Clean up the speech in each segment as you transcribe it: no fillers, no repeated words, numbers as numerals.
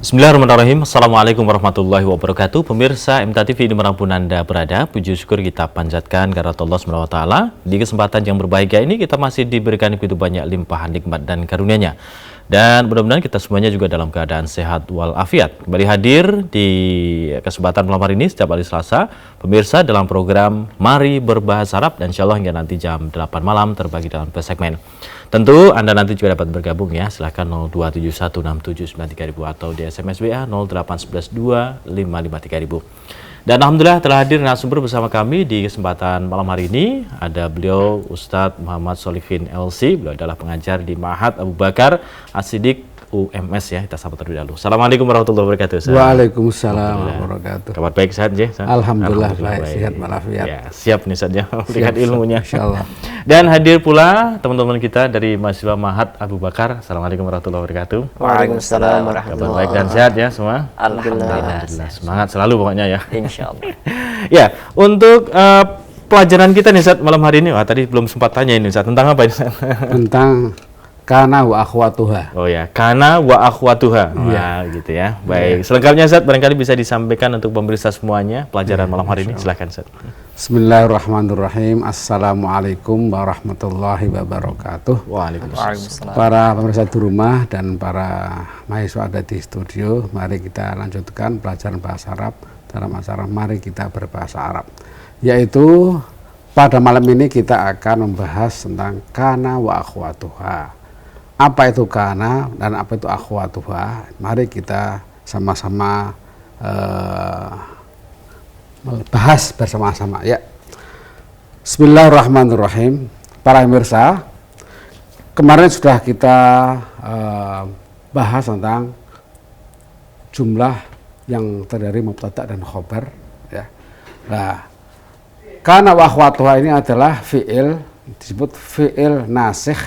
Bismillahirrahmanirrahim. Assalamualaikum warahmatullahi wabarakatuh. Pemirsa MTA TV dimanapun Anda berada, puji syukur kita panjatkan kehadirat Allah SWT. Di kesempatan yang berbahagia ini kita masih diberikan begitu banyak limpahan nikmat dan karunia-Nya. Dan mudah-mudahan kita semuanya juga dalam keadaan sehat walafiat. Kembali hadir di kesempatan malam hari ini setiap hari Selasa, pemirsa dalam program Mari Berbahasa Arab, dan insya Allah hingga nanti jam 8 malam terbagi dalam segmen. Tentu Anda nanti juga dapat bergabung ya, silahkan 02716793000 atau di SMS WA 08112553000. Dan Alhamdulillah telah hadir narasumber bersama kami di kesempatan malam hari ini. Ada beliau Ustadz Muhammad Solihin LC, beliau adalah pengajar di Ma'had Abu Bakar As-Siddiq UMS ya. Kita sapa terlebih dahulu. Assalamualaikum warahmatullahi wabarakatuh. Waalaikumsalam warahmatullahi wabarakatuh. Kabar baik, sehat ya? Alhamdulillah baik, sehat walafiat. Ya, siap nih saja melihat ilmunya. Insyaallah. Dan hadir pula teman-teman kita dari mahasiswa Ma'had Abu Bakar. Assalamualaikum warahmatullahi wabarakatuh. Waalaikumsalam warahmatullahi Kabar baik dan sehat ya semua? Alhamdulillah. Semangat selalu pokoknya ya. Insyaallah. Ya, untuk pelajaran kita nih Ustaz malam hari ini, tadi belum sempat tanya ini Ustaz, tentang apa ini Ustaz? Tentang kana wa akhwatuha. Oh ya, kana wa akhwatuha. Wah, gitu ya. Baik, selengkapnya Ustaz barangkali bisa disampaikan untuk pemirsa semuanya pelajaran malam hari ini. Silakan Ustaz. Bismillahirrahmanirrahim. Assalamualaikum warahmatullahi wabarakatuh. Waalaikumsalam. Para pemirsa di rumah dan para mahasiswa ada di studio, mari kita lanjutkan pelajaran bahasa Arab dalam acara Mari Kita Berbahasa Arab. Yaitu pada malam ini kita akan membahas tentang kana wa akhwatuha. Apa itu kana dan apa itu akhwatuha? Mari kita sama-sama bahas bersama-sama ya. Bismillahirrahmanirrahim. Para pemirsa, kemarin sudah kita bahas tentang jumlah yang terdiri mubtada dan khobar ya. Nah, kana wa akhwatuha ini adalah fi'il, disebut fi'il nasikh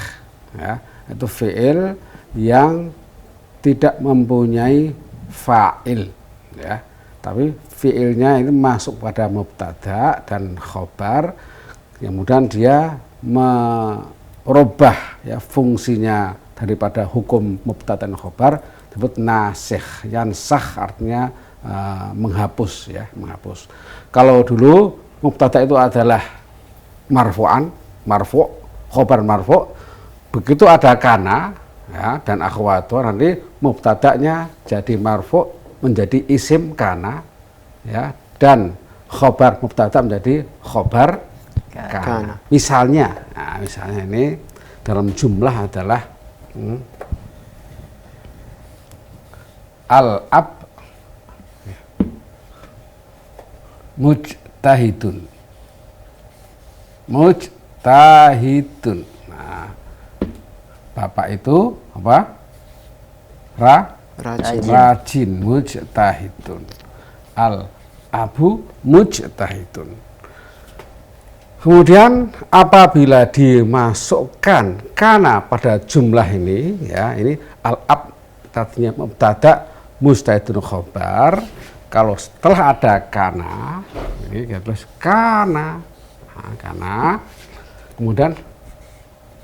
ya. Itu fi'il yang tidak mempunyai fa'il ya, tapi fi'ilnya ini masuk pada mubtada dan khobar, kemudian dia merubah ya fungsinya daripada hukum mubtada dan khobar, disebut nasikh. Yansakh artinya menghapus ya, menghapus. Kalau dulu mubtada itu adalah marfu'an, marfu', khobar marfu'. Begitu ada kana ya, dan akhwatu, nanti mubtada'nya jadi marfu' menjadi isim kana ya, dan khobar mubtada' menjadi khobar kana. Misalnya, nah, misalnya ini dalam jumlah adalah al-ab mujtahidun. Mujtahidun. Nah, bapak itu apa? Rajin. Mujtahidun. Al-abu mujtahidun. Kemudian apabila dimasukkan kana pada jumlah ini ya, ini al-ab tadinya mubtada, mujtahidun khobar. Kalau setelah ada kana, ini kita tulis kana. Nah, kana. Kemudian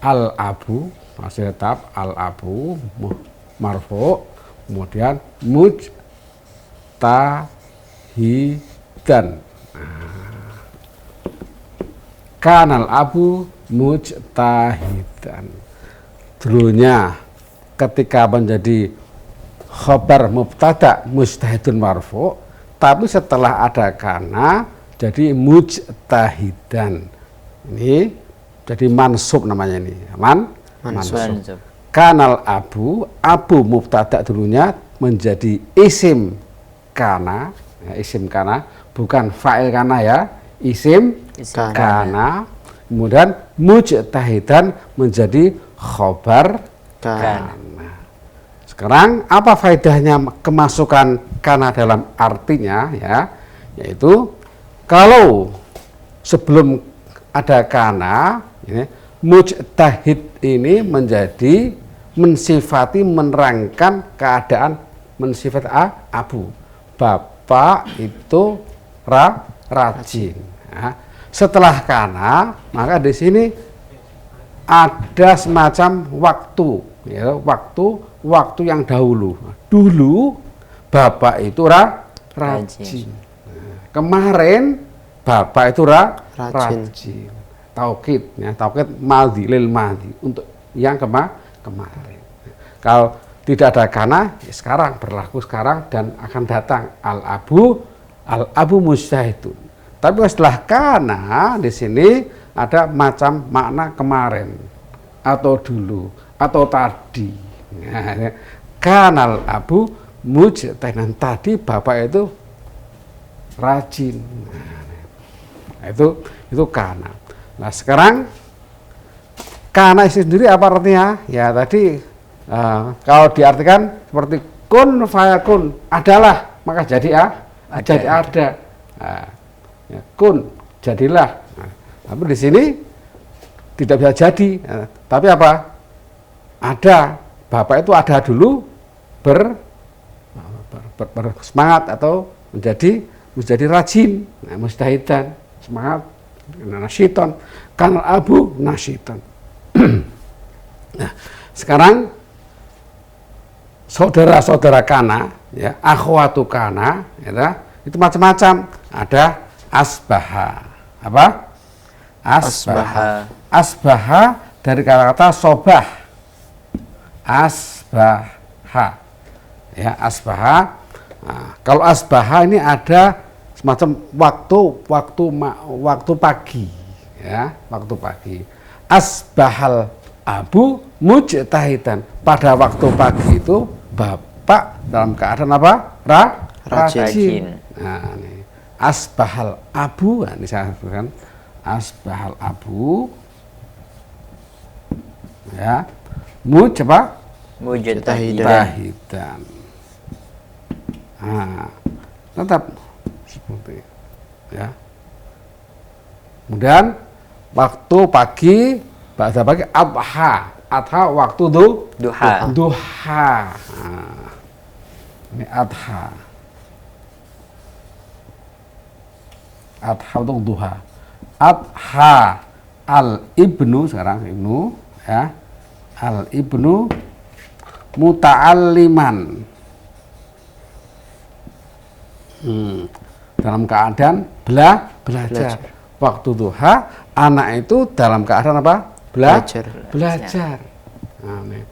al-abu masih tetap al-abu marfu', kemudian mujtahidan. Kanal abu mujtahidan. Dulunya ketika menjadi khobar mubtada mujtahidun marfu', tapi setelah ada kana jadi mujtahidan. Ini jadi mansub namanya ini. Mansub. Kanal abu mubtada dulunya menjadi isim kana, ya, isim kana, bukan fa'il kana ya, isim kana. Kemudian mujtahidan menjadi khobar kana. Sekarang apa faedahnya kemasukan kana dalam artinya ya, yaitu kalau sebelum ada kana ini, mujtahid ini menjadi mensifati, menerangkan keadaan, mensifat abu, bapak itu rajin. Nah, setelah kana, maka di sini ada semacam waktu, ya, waktu yang dahulu. Dulu bapak itu rajin. Kemarin bapak itu rajin. Taukid, ya, taukid madhi lil madhi untuk yang kemarin. Kalau tidak ada kana, ya sekarang berlaku sekarang dan akan datang al abu mujtahidun. Tapi setelah kana di sini ada macam makna kemarin atau dulu atau tadi. Nah, kanal abu mujtahidan, tadi bapak itu rajin. Nah, itu kana. Nah sekarang kana sendiri apa artinya? Ya tadi kalau diartikan seperti kun fayakun, adalah maka jadi jadi ada. Nah, ya, kun jadilah. Nah, tapi di sini tidak bisa jadi. Nah, tapi apa? Ada, bapak itu ada dulu bersemangat atau menjadi rajin. Nah, mustahidan, semangat. Nasyiton, kanal abu nasyiton. Nah, sekarang saudara-saudara kana, ya, akhwatu kana, ya, itu macam-macam. Ada asbaha, apa? Asbaha dari kata-kata sobah. Asbaha, ya, asbaha. Nah, kalau asbaha ini ada semacam waktu pagi, ya, waktu pagi. Asbahal abu mujtahidan, pada waktu pagi itu bapak dalam keadaan apa? Rajin. Nah, ini asbahal abu, nah, ini saya sebutkan asbahal abu, ya, mujtahidan. Nah, tetap seperti, ya. Kemudian waktu pagi, bahasa pagi adha waktu duha. Nah, ini adha untuk duha. Adha al ibnu, sekarang ibnu, ya, al ibnu muta'alliman, dalam keadaan belajar. Waktu duha, anak itu dalam keadaan apa? Belajar. Nah, ini,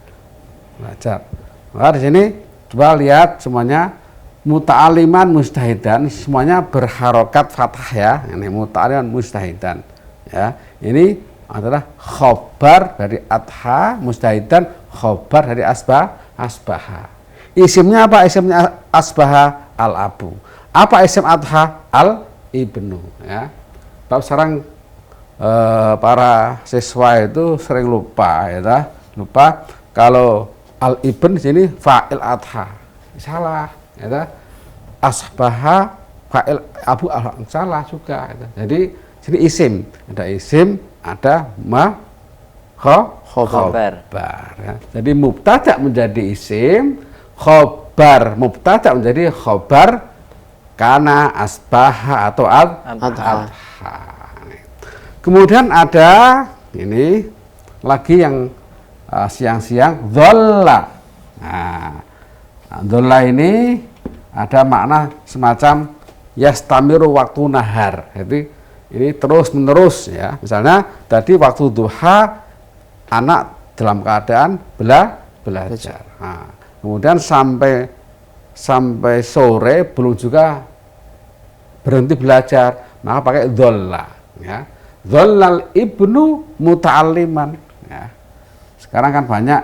belajar. Maka di sini coba lihat semuanya muta'aliman mustahidan, semuanya berharokat fathah, ya. Ini muta'aliman mustahidan, ya. Ini adalah khobar dari adha, mustahidan khobar dari asbaha. Isimnya apa? Isimnya asbaha al abu. Apa isim adha? Al ibnu, ya. Tapi sekarang para siswa itu sering lupa, ya, lupa kalau al ibn di sini fa'il adha, salah, ya. Asbaha fa'il abu salah juga, ya. Jadi sini isim, ada isim, ada khobar, ya. Jadi mubtada menjadi isim, khobar mubtada menjadi khobar kana asbaha atau adha. Kemudian ada ini lagi yang siang-siang dholla. Nah, dholla ini ada makna semacam yastamiru waktu nahar. Jadi ini terus menerus, ya. Misalnya tadi waktu duha anak dalam keadaan belajar. Nah, kemudian sampai sore belum juga berhenti belajar, maka pakai dholla, ya. Dhollal ibnu muta'alliman, ya. Sekarang kan banyak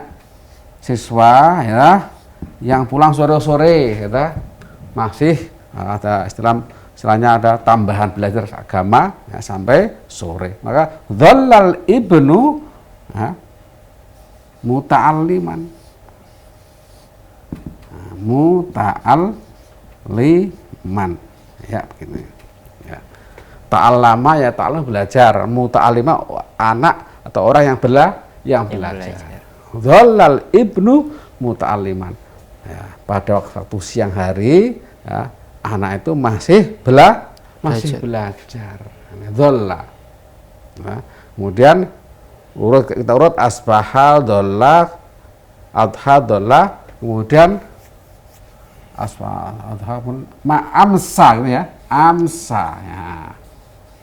siswa, ya, yang pulang sore-sore, ya, masih ada istilahnya ada tambahan belajar agama, ya, sampai sore. Maka dhollal ibnu, ya, muta'alliman, muta'alliman, ya, begini, ya. Ta'allama, ya, ta'allam belajar, muta'allima anak atau orang yang belajar. Dhollal ibnu muta'alliman, ya, pada waktu siang hari, ya, anak itu masih belajar. Dholla, ya. Kemudian kita urut asbahal dholla, adha dholla, kemudian adha pun amsa gitu ya, amsa ya,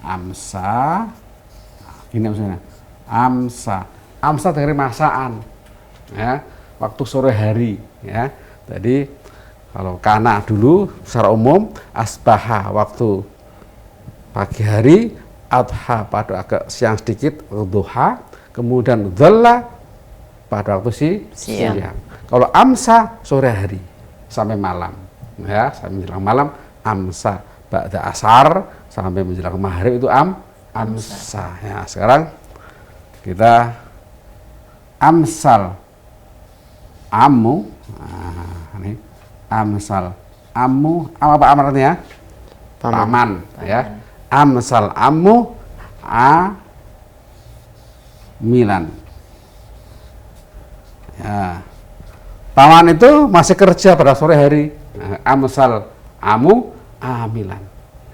amsa. Ini maksudnya amsa dari masaan ya, waktu sore hari ya. Jadi kalau kana dulu secara umum, asbaha waktu pagi hari, adha pada agak siang sedikit, duha, kemudian dhalla pada waktu siang. Kalau amsa sore hari sampai malam ya, sampai menjelang malam. Amsa ba'da asar sampai menjelang maghrib itu amsa ya. Sekarang kita amsal amu. Nah, ini amsal amu, apa amarnya? Paman ya. Amsal amu milan ya. Paman itu masih kerja pada sore hari. Nah, amsal amu amilan.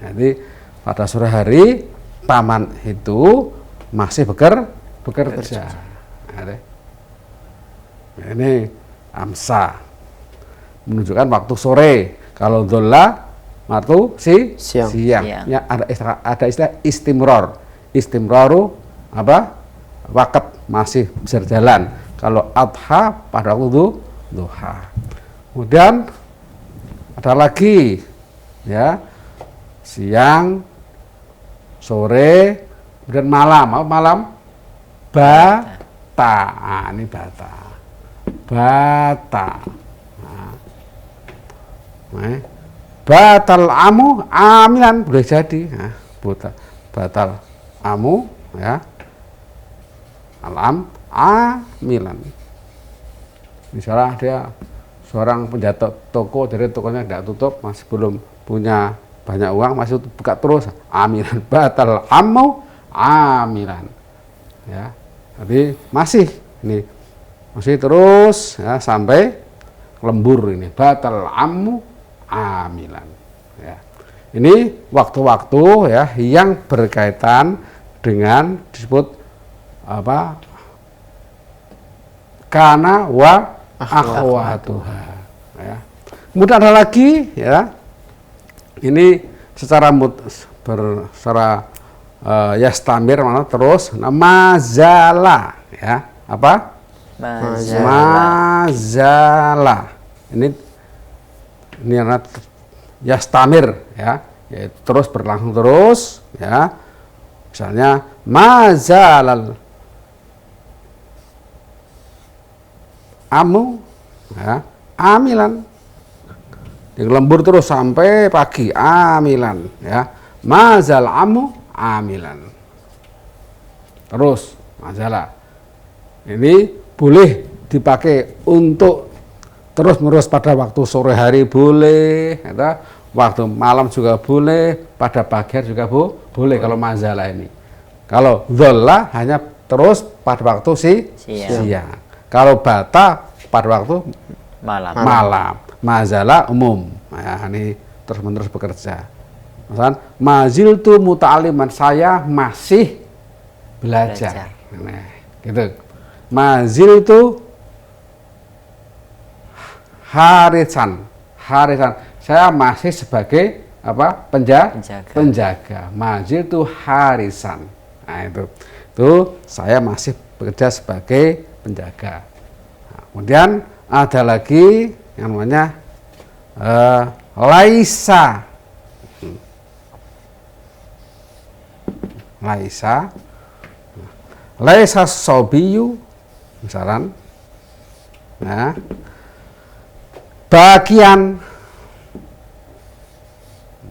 Jadi pada sore hari paman itu masih bekerja. Nah, ini amsa menunjukkan waktu sore. Kalau dola waktu siang. Ya, ada istilah istimror. Istimroru apa? Wakat masih berjalan. Kalau adha pada waktu duha. Kemudian ada lagi ya, siang, sore, kemudian malam. Apa malam? Bata. Nah, ini bata. Nah, batal amu amilan boleh jadi. Nah, batal amu ya, alam amilan. Misalnya dia seorang penjaga toko, dari tokonya tidak tutup, masih belum punya banyak uang, masih buka terus, amilan, batal amu amilan ya. Jadi masih terus ya, sampai lembur ini, batal amu amilan ya. Ini waktu-waktu ya yang berkaitan dengan disebut apa, kana wa akhwatuha ya. Kemudian ada lagi ya, ini secara yastamir mana terus, mazala ya, apa? Mazala. Ini yastamir ya, yaitu terus berlangsung terus ya. Misalnya mazalal amu ya, amilan, lembur terus sampai pagi, amilan ya. Mazal amu amilan terus, mazalah ini boleh dipakai untuk terus menerus pada waktu sore hari boleh ya, waktu malam juga boleh, pada pagi hari juga boleh kalau mazalah ini. Kalau dhalla hanya terus pada waktu siang. Kalau bata pada waktu malam. Mazalah umum. Nah, ini terus-menerus bekerja. Misalkan maziltu muta'aliman, saya masih belajar. Nah, gitu. Maziltu harisan. Saya masih sebagai apa? Penjaga. Maziltu harisan. Nah, itu saya masih bekerja sebagai penjaga. Nah, kemudian ada lagi yang namanya laisa. Laisa sobiyu misalkan. Nah, bagian.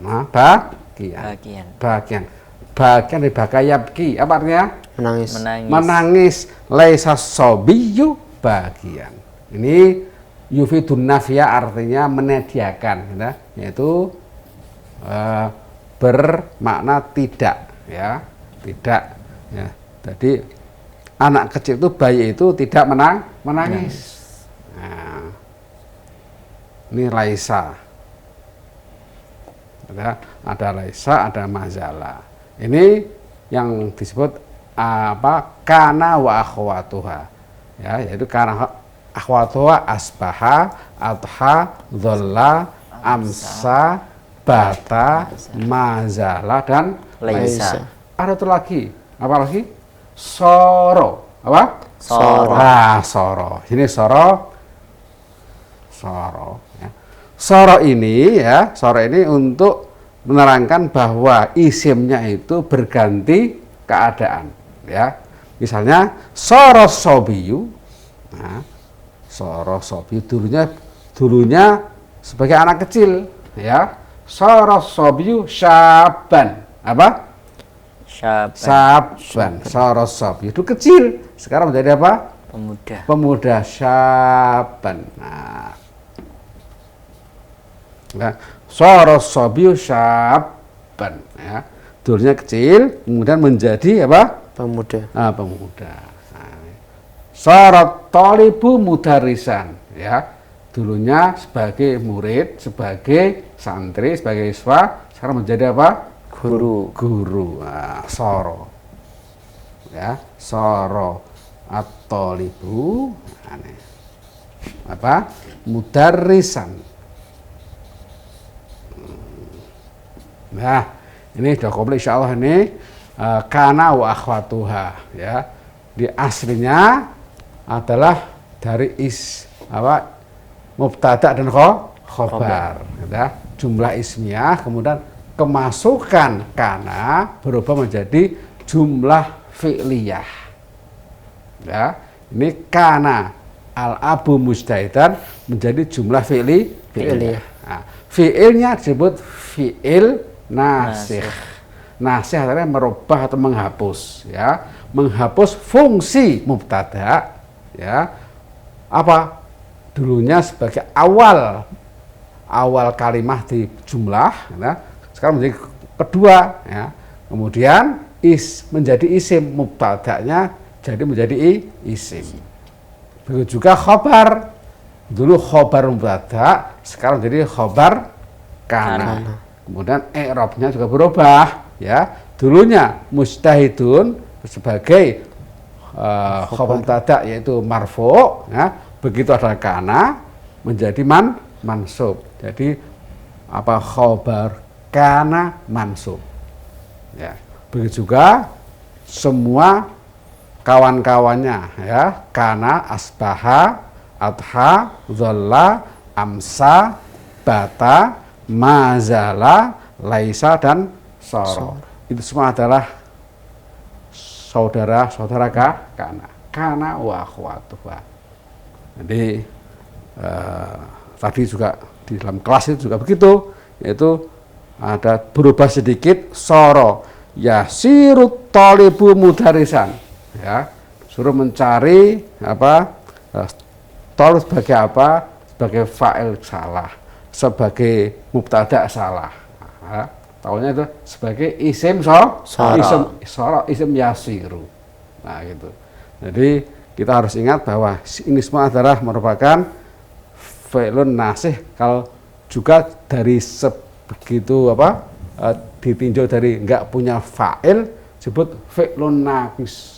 Nah, bagian dari bakayabki, apa artinya? Menangis. Laisa sobiyu bagian. Ini yufidun nafya, artinya menyediakan ya, yaitu bermakna tidak ya, tidak ya. Jadi anak kecil itu, bayi itu tidak menangis. Nah, ini laisa. Ada laisa, ada mazala. Ini yang disebut apa? Kana wa akhwatuha. Ya, yaitu kana akhwatuha asbaha, adha, dhalla, amsa, bata, mazala, dan Laisa. Ada tuh lagi, apa lagi? Soro, apa? Soro. Soro. Ini soro. Ya. Soro ini untuk menerangkan bahwa isimnya itu berganti keadaan, ya. Misalnya soro sobiyu. Nah, soro sobiyu dulunya sebagai anak kecil, ya. Soro sobiyu syaban. Apa? Syaban. Soro sobiyu itu kecil. Sekarang menjadi apa? Pemuda syaban. Nah, soro sobiyu syaban, ya. Dulunya kecil, kemudian menjadi apa? Pemuda. Pemuda. Soro tolibu mudarisan, ya. Dulunya sebagai murid, sebagai santri, sebagai siswa, sekarang menjadi apa? Guru. Soro. Ya, soro at-tolibu apa? Mudarisan. Nah, ini sudah komplit insyaallah ini kana wa akhwatuha, ya. Di aslinya adalah dari mubtada dan khobar, ya. Jumlah ismiyah kemudian kemasukan kana berubah menjadi jumlah fi'liyah. Ya, ini kana al-abu mujtahidan menjadi jumlah fi'liyah. Nah, fi'ilnya disebut fi'il nasikh. Nasikh artinya merubah atau menghapus, ya. Menghapus fungsi mubtada, ya. Apa? Dulunya sebagai awal kalimah di jumlah, ya. Sekarang menjadi kedua, ya. Kemudian menjadi isim, mubtada'nya jadi menjadi isim. Begitu juga khobar. Dulu khobar mubtada, sekarang jadi khobar kana. Kemudian i'rabnya juga berubah, ya. Dulunya mujtahidun sebagai khobar mubtada yaitu marfu', ya. Begitu ada kana menjadi mansub. Jadi apa? Khobar kana mansub. Ya. Begitu juga semua kawan-kawannya, ya. Kana, asbaha, adha, dhalla, amsa, bata, mazala, laisa, dan soro. Itu semua adalah saudara-saudara kana wa akhwatuha. Jadi tadi juga di dalam kelas itu juga begitu, yaitu ada berubah sedikit soro yasirut talibu mudarisan, ya. Suruh mencari apa? Tol sebagai apa? Sebagai fa'il salah, sebagai mubtada salah. Nah, tahunya itu sebagai isim isim yasiru. Nah, gitu. Jadi kita harus ingat bahwa ini semua adalah merupakan fi'lun nasih. Kalau juga dari sebegitu apa? Ditinjau dari enggak punya fa'il disebut fi'lun naqis.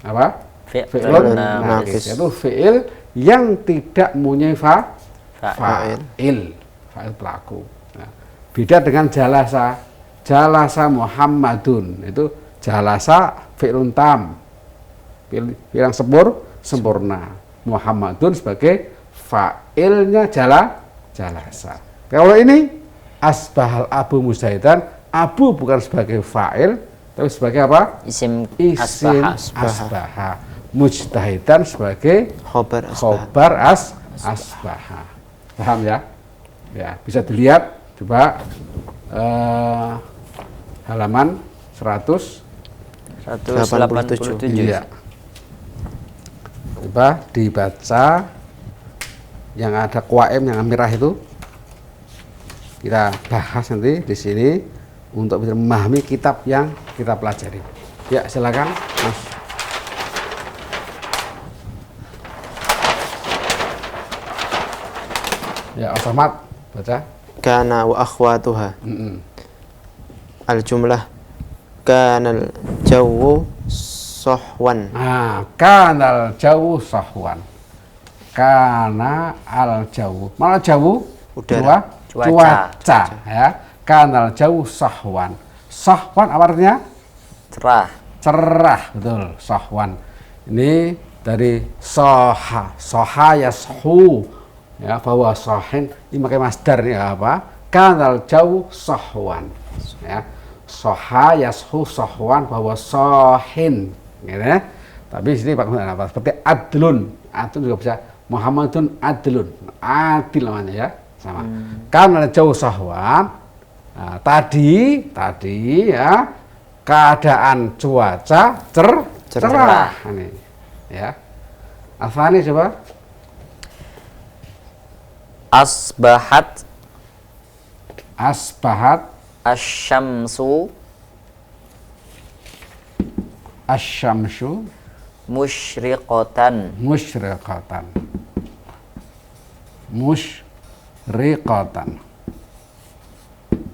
Apa? Fi'lun naqis. Itu fi'il yang tidak mempunyai fa'il pelaku. Nah, beda dengan jalasa Muhammadun, itu jalasa fi'lun tam, fi'il yang sempurna. Muhammadun sebagai fa'ilnya jalasa. Kalau ini asbahal abu mujtahidan, abu bukan sebagai fa'il tapi sebagai apa? Isim asbaha. Mujtahidan sebagai khobar asbaha. Paham ya? Ya, bisa dilihat coba halaman 187. Ya. Coba dibaca yang ada qawaim yang merah itu. Kita bahas nanti di sini untuk bisa memahami kitab yang kita pelajari. Ya, silakan, Mas. Ya, Ahmad, baca. Kana wa akhwatuha. Al-jumlah kanal jawu sahwan. Kanal jawu sahwan. Kana al jawu. Mana jawu? Udara. cuaca ya. Kanal jauh sahwan. Sahwan apa artinya? Cerah. Cerah, betul. Sahwan. Ini dari soha yashu ya, bahwa sohin ini pakai masdar ini apa? Kanal jauh sahwan ya. Soha yashu sahwan bahwa sohin gitu ya. Tapi sini pakai apa? Seperti adlun. Adlun juga bisa. Muhammadun adlun. Adil namanya ya, sama. Kanal jauh sahwan. Nah, tadi ya keadaan cuaca cerah ini ya. Afani coba. Asbahat Asyamsu asyamsu musyriqatan.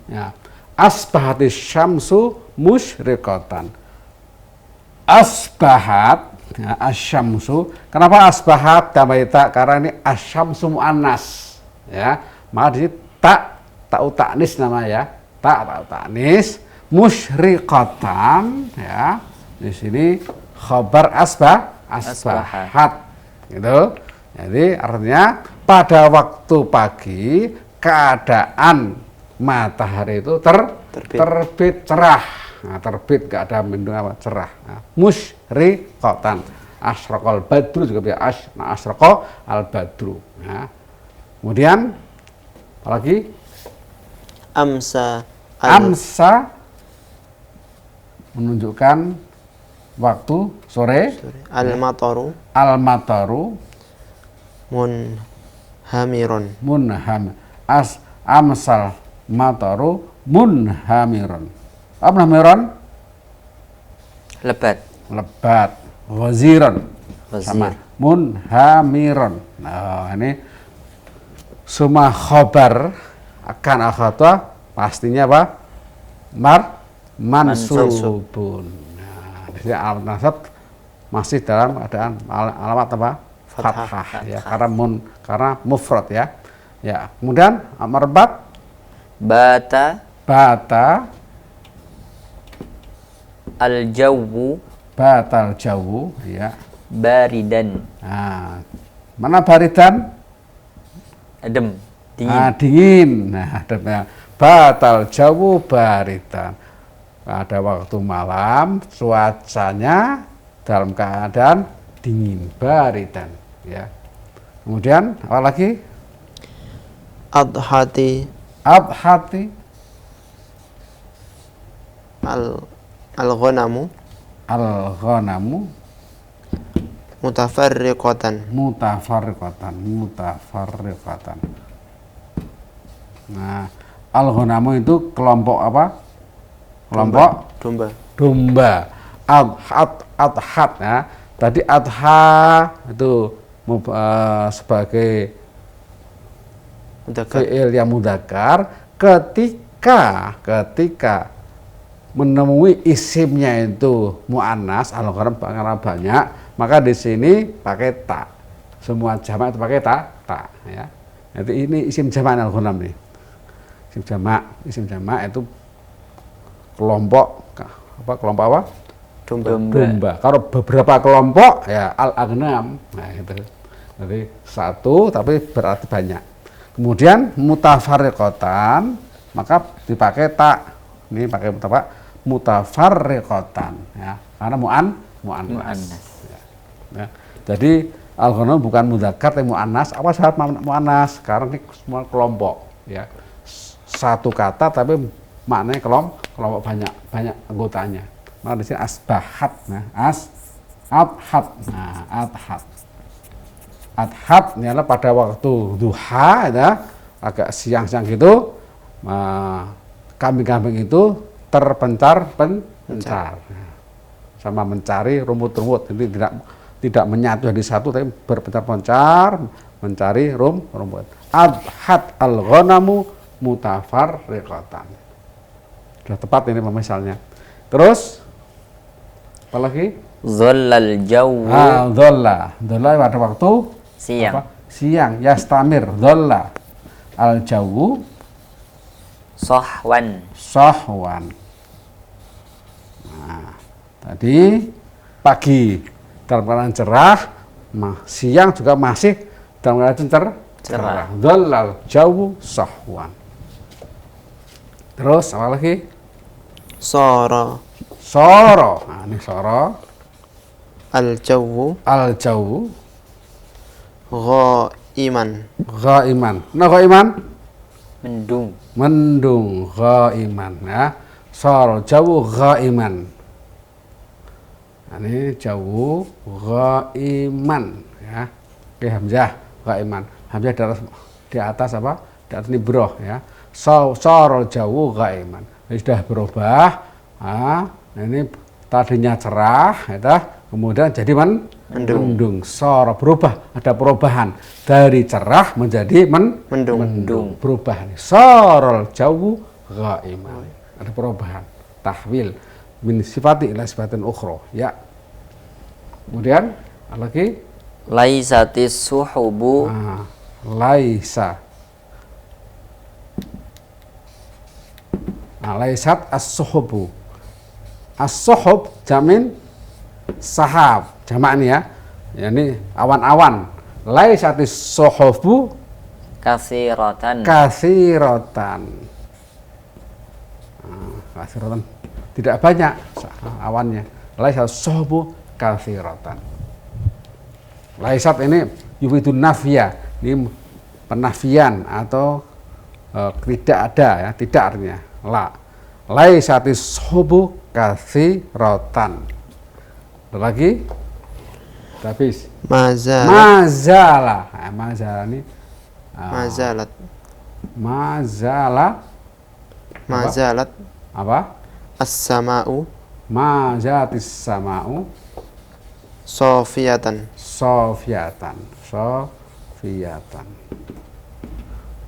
Ya. Asbahatis syamsu musyriqatan. Asbahat ya, asyamsu. Kenapa asbahat damai tak? Karena ini asyamsu muannas ya. Maka di sini tak ta'nis namanya ya. Tak ta'nis musyriqatan ya. Di sini khabar asbahat gitu. Jadi artinya pada waktu pagi keadaan matahari itu terbit cerah. Nah, terbit gak ada mendung apa, cerah. Nah, musyriqatan. Asyraqal badru juga bisa asyraqal al badru. Nah, kemudian apalagi? Amsa menunjukkan waktu sore. al-mataru munhamirun. Amsal mataru munhamirun. Apa munhamirun? Lebat. Waziran. Wazir. Sama munhamirun. Nah, ini semua khabar akan akhata pastinya apa? Mansubun. Nah, di sini alamat nasab masih dalam keadaan alamat apa? Fathah ya, karena mufrad ya. Ya, kemudian amarbat Bata al-jawwu batal jauh ya. baridan. Nah, mana baridan? Adem, dingin. Dingin. Nah, ademnya batal jauh baridan. Pada waktu malam cuacanya dalam keadaan dingin, baridan ya. Kemudian apa lagi? Adhati al-ghanamu mutafarriqatan. Nah, al-ghanamu itu kelompok apa? Kelompok domba. Adhat ya. Tadi adha itu sebagai fi'il yang mudzakkar ketika menemui isimnya itu muannas al-ghanam karena banyak, maka di sini pakai ta. Semua jamak itu pakai ta ya. Jadi ini isim jamak al-ghanam nih. Isim jamak itu kelompok apa? Domba. Kalau beberapa kelompok ya al-aghnam. Nah, itu. Jadi satu tapi berarti banyak. Kemudian mutafarriqatan maka dipakai ta. Ini pakai mutafarriqatan ya. Karena muannas. Ya. Jadi al-ghanam bukan mudzakkar tapi muannas. Apa syarat muannas? Karena ini semua kelompok ya. Satu kata tapi maknanya kelompok banyak anggotanya. Maka di sini asbahat. Nah, adhat ini adalah pada waktu duha ya, agak siang-siang gitu, kambing-kambing itu terpencar sama mencari rumput-rumput. Jadi tidak menyatu jadi satu tapi berpencar-pencar mencari rumput. Adhat al-ghanamu mutafarriqatan. Sudah tepat ini misalnya. Terus apalagi? Dhallal jawwu. Dhalla pada waktu siang. Siang. Yastamir dhalla al jawwu Sahwan. Sahwan. Nah, tadi pagi dalam keadaan cerah, siang juga masih dalam keadaan cerah. Dhallal jawu sahwan. Terus apa lagi? Sara Soro. Nah, ini soro. al-jawu Al-jawu ghaiman. ghaiman. Nah, ghaiman Mendung. mendung, ghaiman ya. Soro jawu ghaiman. Nah, ini jawu ghaiman ya. Oke, hamzah ghaiman. Hamzah di atas apa? Di atas ini broh ya. Soro jawu ghaiman. Ini sudah berubah. Ini tadinya cerah, ya, kemudian jadi mendung. Soro berubah, ada perubahan dari cerah menjadi mendung. Berubah. Sorol jawu ghaiman. Ada perubahan. Tahwil min sifati ila sifatin ukhra. Ya. Kemudian apa lagi? Laisatis suhubu Laisa. Laisat as-suhubu. As-suhub jamin sahab. Jamak ini ya. Ini awan-awan. Laisatis suhubu kasiratan. kasiratan. Kasiratan tidak banyak awannya. Laisat suhubu kasiratan. Laisat ini yufidun nafya. Ini penafian atau tidak ada ya, tidak artinya. La. Laisatis suhubu kasiratan. Ada lagi? Habis. Mazala. Mazala ini Mazalat. Mazalat apa? As-sama'u Mazatis sama'u sofiyatan. Sofiyatan.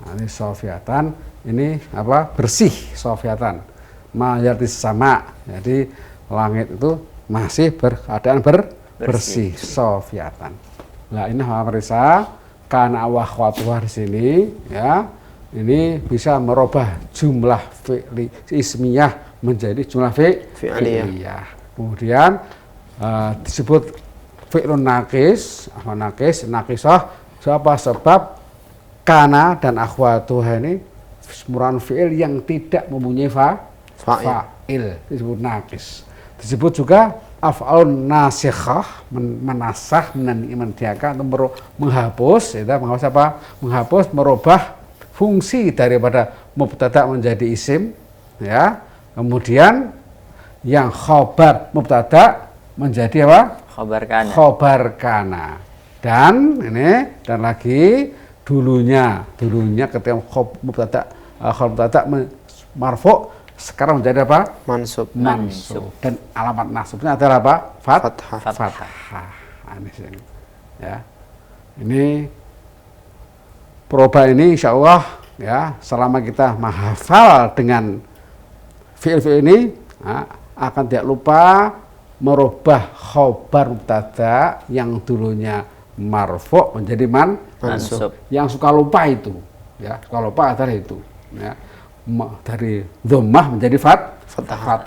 Nah, ini sofiyatan, ini apa? Bersih, sofiyatan. Mazatis sama. Jadi langit itu masih berkeadaan bersih, sofiyatan. Nah, ini pemirsa, karena akhwatuha di sini ya. Ini bisa merubah jumlah fi'li ismiyah menjadi jumlah fi'liyah. Kemudian disebut fi'lun nakisah siapa sebab kana dan akhwatuha ini merupakan fi'il yang tidak mempunyai fa'il, disebut nakis. Disebut juga af'alun nasikhah, menasah, mendiakan atau menghapus, itu menghapus apa? Menghapus, merubah fungsi daripada mubtada menjadi isim, ya. Kemudian yang khobar mubtada menjadi apa? Khobar kana. Dan lagi dulunya ketika mubtada marfu sekarang menjadi apa? Mansub. Dan alamat nasabnya adalah apa? Fathah. Ini ya. Ini perubahan ini insya Allah ya, selama kita menghafal dengan fi'il ini akan tidak lupa merubah khobar mubtada yang dulunya marfu menjadi mansub. Yang suka lupa itu ya, suka lupa adalah itu ya. Dari dhammah menjadi fathah.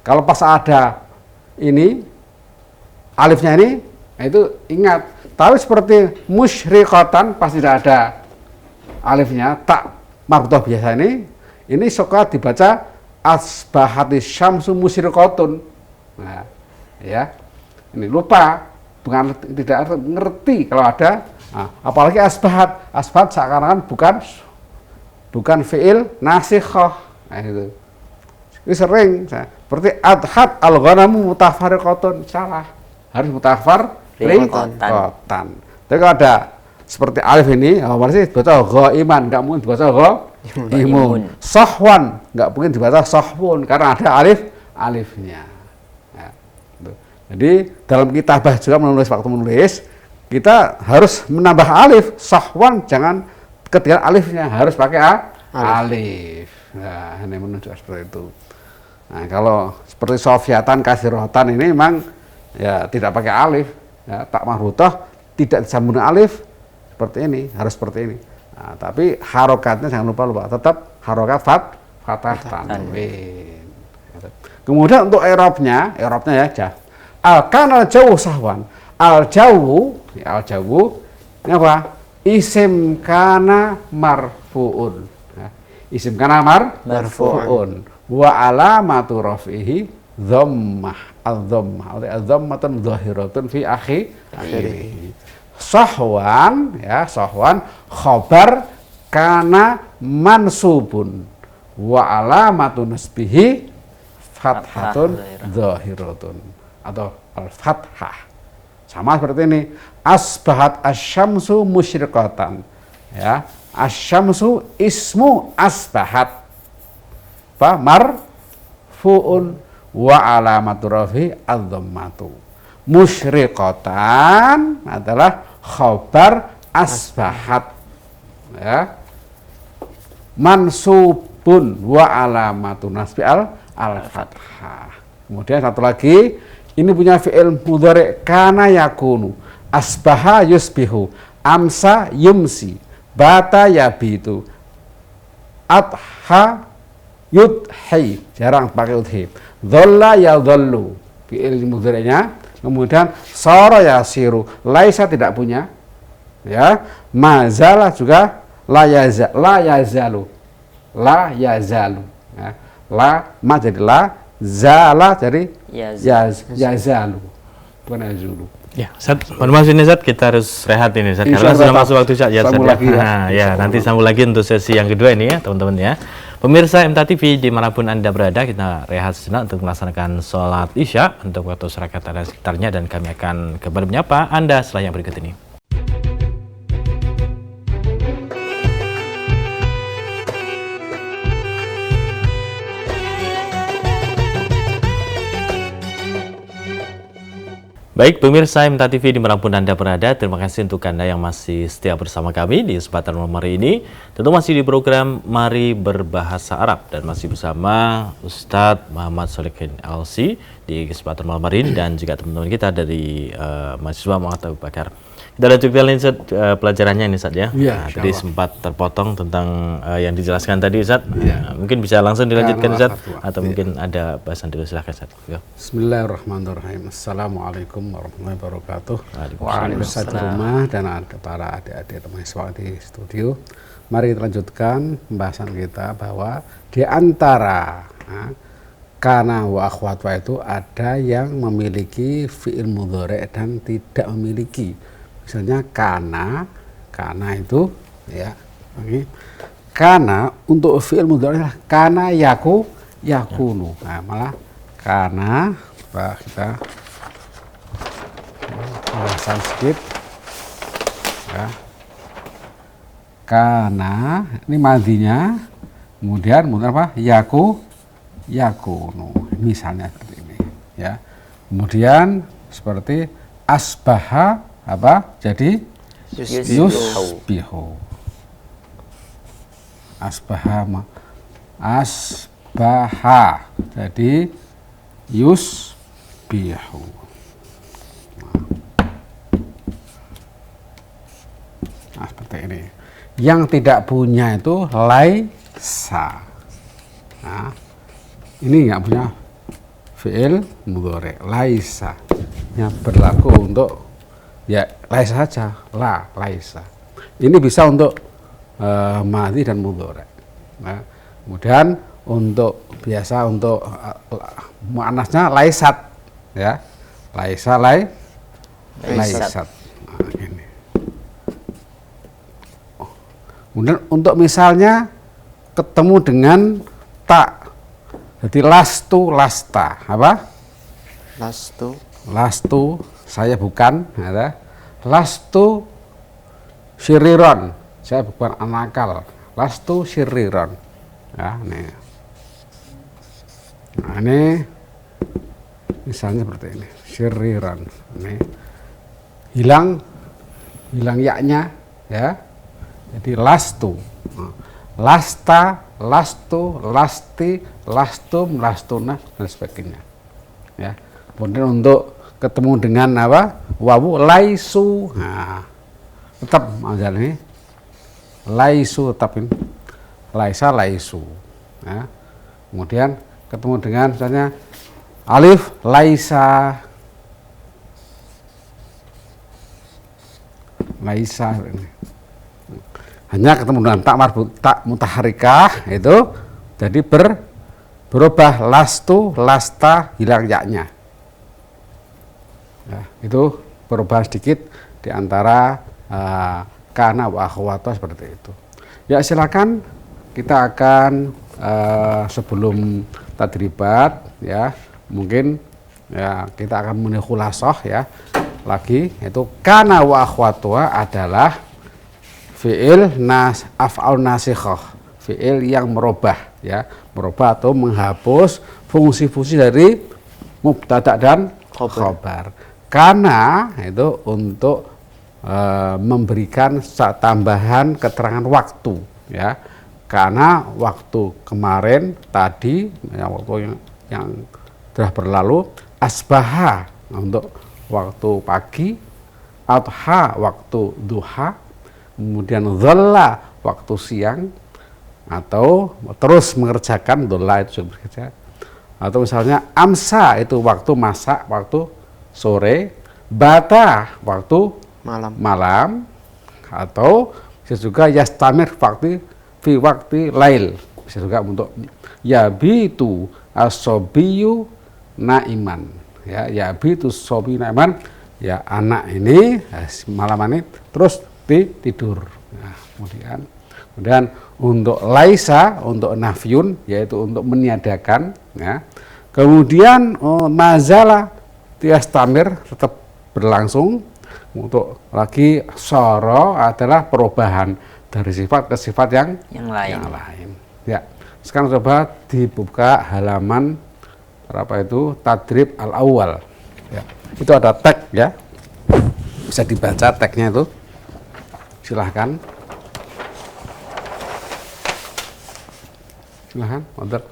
Kalau pas ada ini alifnya ini, itu ingat. Tapi seperti musyriqatan pas tidak ada alifnya, tak marbutah biasa ini suka dibaca asbahatis syamsu musyriqatun. Nah, ya. Ini lupa, bukan tidak ngerti kalau ada. Nah, apalagi asbahat seakan-akan bukan fi'il nasikhah. Nah, itu. Ini sering seperti adhat al-ghanamu mutafariqatun, salah. Harus mutafariqatan. Tapi kalau ada seperti alif ini, berarti dibaca ghaiman, enggak mungkin dibaca ghaimun. Sahwan, enggak mungkin dibaca sahwun karena ada alifnya. Ya, gitu. Jadi dalam kitabah juga waktu menulis kita harus menambah alif. Sahwan jangan ketika alifnya harus pakai alif. Nah, ini menunjukkan seperti itu. Nah, kalau seperti sofiyatan, kasiratan ini memang ya tidak pakai alif, ya, tak marhutah tidak disambung alif seperti ini, harus seperti ini. Nah, tapi harokatnya jangan lupa tetap harokat fathah tanwin. Kemudian untuk i'rabnya ya, al-kana al-jawu sahwan. Al-jawu ini apa? Isim kana marfu'un. Ya, isim kana marfu'un. Wa alamatu raf'ihi dhammah. Al-dhammatun dhahiratun fi akhirih. Sahwan khobar kana mansubun wa alamatu nasbihi fathatun dhahiratun atau al-fathah. Sama seperti ini, asbahat asyamsu musyriqatan. Ya, asyamsu ismu asbahat. Marfu'un wa alamatu rafi adzammatu. Musyriqatan adalah khabar asbahat. Ya. Mansubun wa alamatu nasbi al-fathah. Kemudian satu lagi, ini punya fi'il mudhari' kana yakunu, asbaha yusbihu, amsa yumsi, bata yabitu, adha yudhi, jarang pakai udhi, dhalla yadhallu, fi'il mudhari'nya. Kemudian sara yasiru, laisa tidak punya, ya, mazala juga la yazalu, ya. La ma jadi la, zala jadi yazalu, bukan yazulu. Ya, Ustaz, mohon maaf ini Ustaz, kita harus rehat ini Ustaz, karena sudah masuk waktu Ustaz ya, Ustaz, lagi, ya. Nah, ya, nanti sambung lagi untuk sesi yang kedua ini ya, teman-teman ya. Pemirsa MTA TV dimanapun Anda berada, kita rehat sejenak untuk melaksanakan sholat Isya untuk waktu masyarakat dan sekitarnya, dan kami akan kembali menyapa Anda setelah yang berikut ini. Baik pemirsa MTA TV dimanapun Anda berada, terima kasih untuk Anda yang masih setia bersama kami di kesempatan malam hari ini. Tentu masih di program Mari Berbahasa Arab dan masih bersama Ustadz Muhammad Sholihin LC di kesempatan malam hari ini, dan juga teman-teman kita dari mahasiswa Muhammad Abu Bakar. Kita lanjutkan pelajarannya ini Ustadz ya. Ya, nah, tadi sempat terpotong tentang yang dijelaskan tadi Ustadz. Ya. Mungkin bisa langsung dilanjutkan Ustadz, atau mungkin ada bahasan dulu, silahkan Ustadz. Bismillahirrahmanirrahim. Assalamualaikum warahmatullahi wabarakatuh. Waalaikumsalam. Di rumah dan ada para adik-adik mahasiswa di studio. Mari kita lanjutkan pembahasan kita bahwa di antara kana wa akhwatwa itu ada yang memiliki fi'il mudhari' dan tidak memiliki. Misalnya kana itu ya. Kana untuk fi'il mudhari' kana yakunu. Nah, malah kana kita pembahasan sedikit ya. Kana ini madinya, kemudian apa? Yakunu. Misalnya seperti ini ya. Kemudian seperti asbaha apa? Jadi yusbihu. Asbaha jadi yusbihu. Nah, seperti ini. Yang tidak punya itu laisa. Nah, ini nggak punya fi'il mudhari' laisa. Yang berlaku untuk ya laisa saja, laisa. Ini bisa untuk madhi dan mudhari'. Nah, kemudian untuk biasa untuk muannasnya laisat ya. Laisat. Nah, ini. Kemudian untuk misalnya ketemu dengan tak, jadi lastu lasta, apa? Lastu saya bukan, ada. Lastu syiriron, saya bukan anakal. Lastu syiriron. Ya, nih. Nah, ini misalnya seperti ini, syiriron. Ini hilang yaknya, ya. Jadi lastu, lasta, lastu, lasti, lastum, lastuna dan sebagainya. Ya. Kemudian untuk ketemu dengan apa? Wawu laisu. Nah, tetap masalah ini laisu, tapi laisa laisu. Ya. Kemudian ketemu dengan misalnya alif laisa, laisa ini. Hanya ketemu dengan tak mutaharikah itu jadi berubah lastu, lasta, hilang yaknya. Ya, itu perubahan sedikit di antara kana wa akhwata seperti itu. Ya silakan kita akan sebelum tadribat ya mungkin ya kita akan memenuhi khulasah ya lagi, itu kana wa akhwatuha adalah fi'il af'al nasikhah, fi'il yang merubah ya, merubah atau menghapus fungsi-fungsi dari mubtada dan khobar. Karena itu untuk memberikan tambahan keterangan waktu ya, karena waktu kemarin tadi ya, waktu yang telah berlalu asbaha untuk waktu pagi, adha waktu duha, kemudian dhalla waktu siang, atau terus mengerjakan dhalla itu bekerja, atau misalnya amsa itu waktu masak, waktu sore, bata waktu malam, atau bisa juga yastamir fi waktu lail, bisa juga untuk yabitu asobiyu naiman ya, yabitu sobi naiman ya, anak ini malam ini terus tidur. Nah, kemudian untuk laisa, untuk nafyun yaitu untuk meniadakan ya. Kemudian mazala tiastamir tetap berlangsung. Untuk lagi soro adalah perubahan dari sifat ke sifat yang lain. Ya. Sekarang coba dibuka halaman berapa itu, tadrib al-awwal. Ya. Itu ada tag ya. Bisa dibaca tagnya itu. Silahkan. Silahkan, Modar.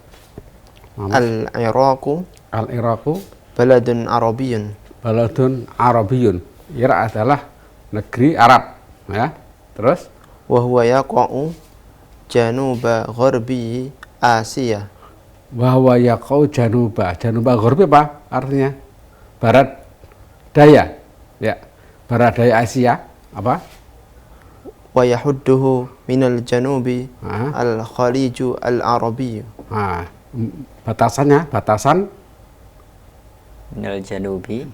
Al-Iraqu baladun Arabiyyun. Baladun Arabiyyun. Irak adalah negeri Arab ya. Terus Wa huwa yaqa'u januba gharbi Asia. Wa huwa yaqa'u januba gharbi apa artinya? Barat daya ya. Barat daya Asia apa? Wa yahudduhu minal janubi al-khaliju al-arabiyyu. Batasan minal janubi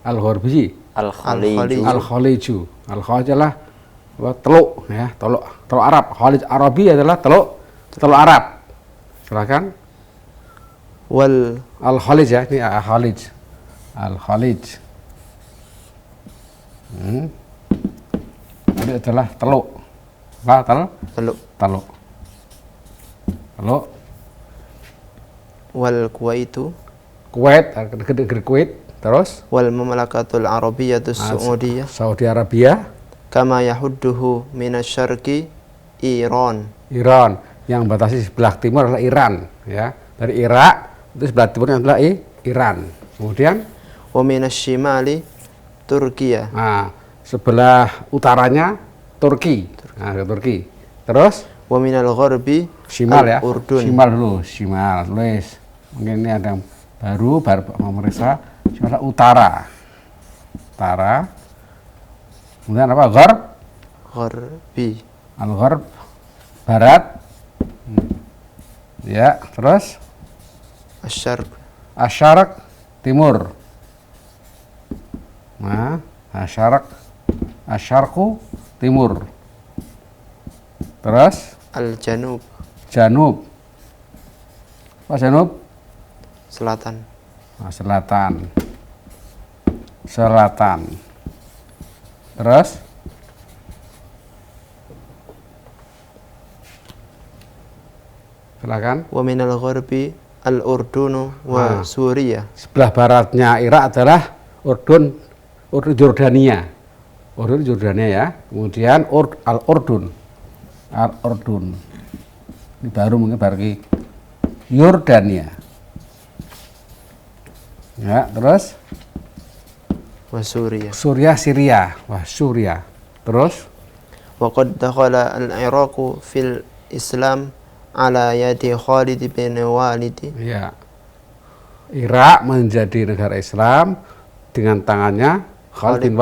al-gharbi al-khaliju. Al-khalij adalah teluk ya, teluk Arab. Khalij Arabi adalah teluk Arab. Silakan. Wal al-khalij ya, ini al-khalij. Ini adalah teluk. Apa teluk. Wal Kuwaitu, Kuwait, negeri Kuwait. Terus wal mamlakatul arabiyyatus saudiyah, Saudi Arabia, kama yahudduhu minasyarqi Iran. Yang batasi sebelah timur adalah Iran ya. Dari Irak itu sebelah timurnya adalah Iran. Kemudian Wa minasyimali Turkiya. Sebelah utaranya Turki. Turki. Terus Wa minal gharbi Shimal ya. Urdun. Shimal dulu, Shimal. Tulis. Mungkin ini ada yang baru memeriksa. Shimal utara. Kemudian apa? Gharbi. Al-Gharb barat. Ya, terus Asyarq. Asyarq timur. Nah, Asyarqu timur. Terus Al-Janub. Janub. Apa Janub? Selatan. Selatan. Terus silakan. Wa minal gharbi al-Urdunu wa Suriah. Sebelah baratnya Irak adalah Urdun Jordania. Ya. Kemudian Al-Urdun. Ini baru mungkin bagi Yordania. Ya, terus Wa Suriah. Syria. Syria. Terus Wa qad dakhala al-Iraq fil Islam ala yadi Khalid bin Walid. Ya. Irak menjadi negara Islam dengan tangannya Khalid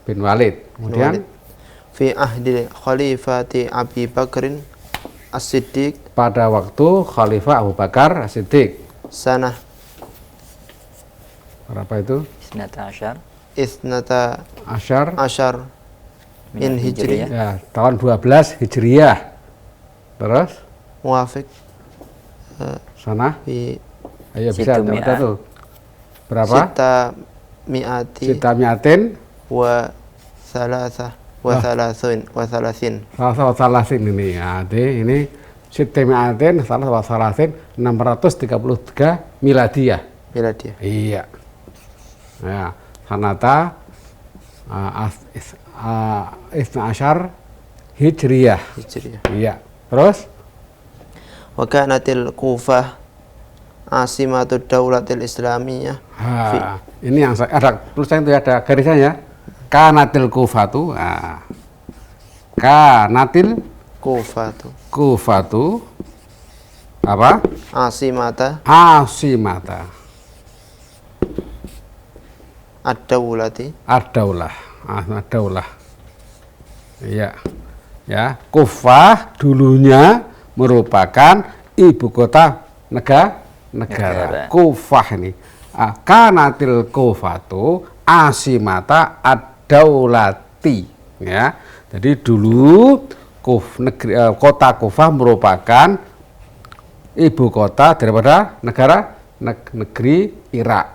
bin Walid. Kemudian fi ahdi Khalifati Abi Bakrin As-Siddiq, pada waktu Khalifah Abu Bakar As-Siddiq. sanah Berapa itu? Isnata Asyar. Isnata Asyar. min Hijri, Ya, tahun 12 Hijriyah. Terus muwafiq sana. fi Ayo bisa Situ baca tuh. Berapa? Sita Mi'atin wa Salasah wa Salasin. Salasin ini. Ya, ini Sita Mi'atin Salasin 633 miladiyah. Miladiyah. Iya. Ya, sanata Isna Asyar Hijriyah. Hijriyah. Iya. Terus Wa kanatil Kufah asimatud daulatil Islamiyah. Ini yang ada tulisan itu ada garisnya ya. Kanatil Kufatu. Kanatil Kufatu apa? Asimata ad-daulati. Ad-daulah. Iya. Ya, Kufah dulunya merupakan ibu kota negara. Kufah ini. Kanatil Kufatu asimata ad-daulati. Ya. Jadi dulu kota Kufah merupakan ibu kota daripada negeri Irak.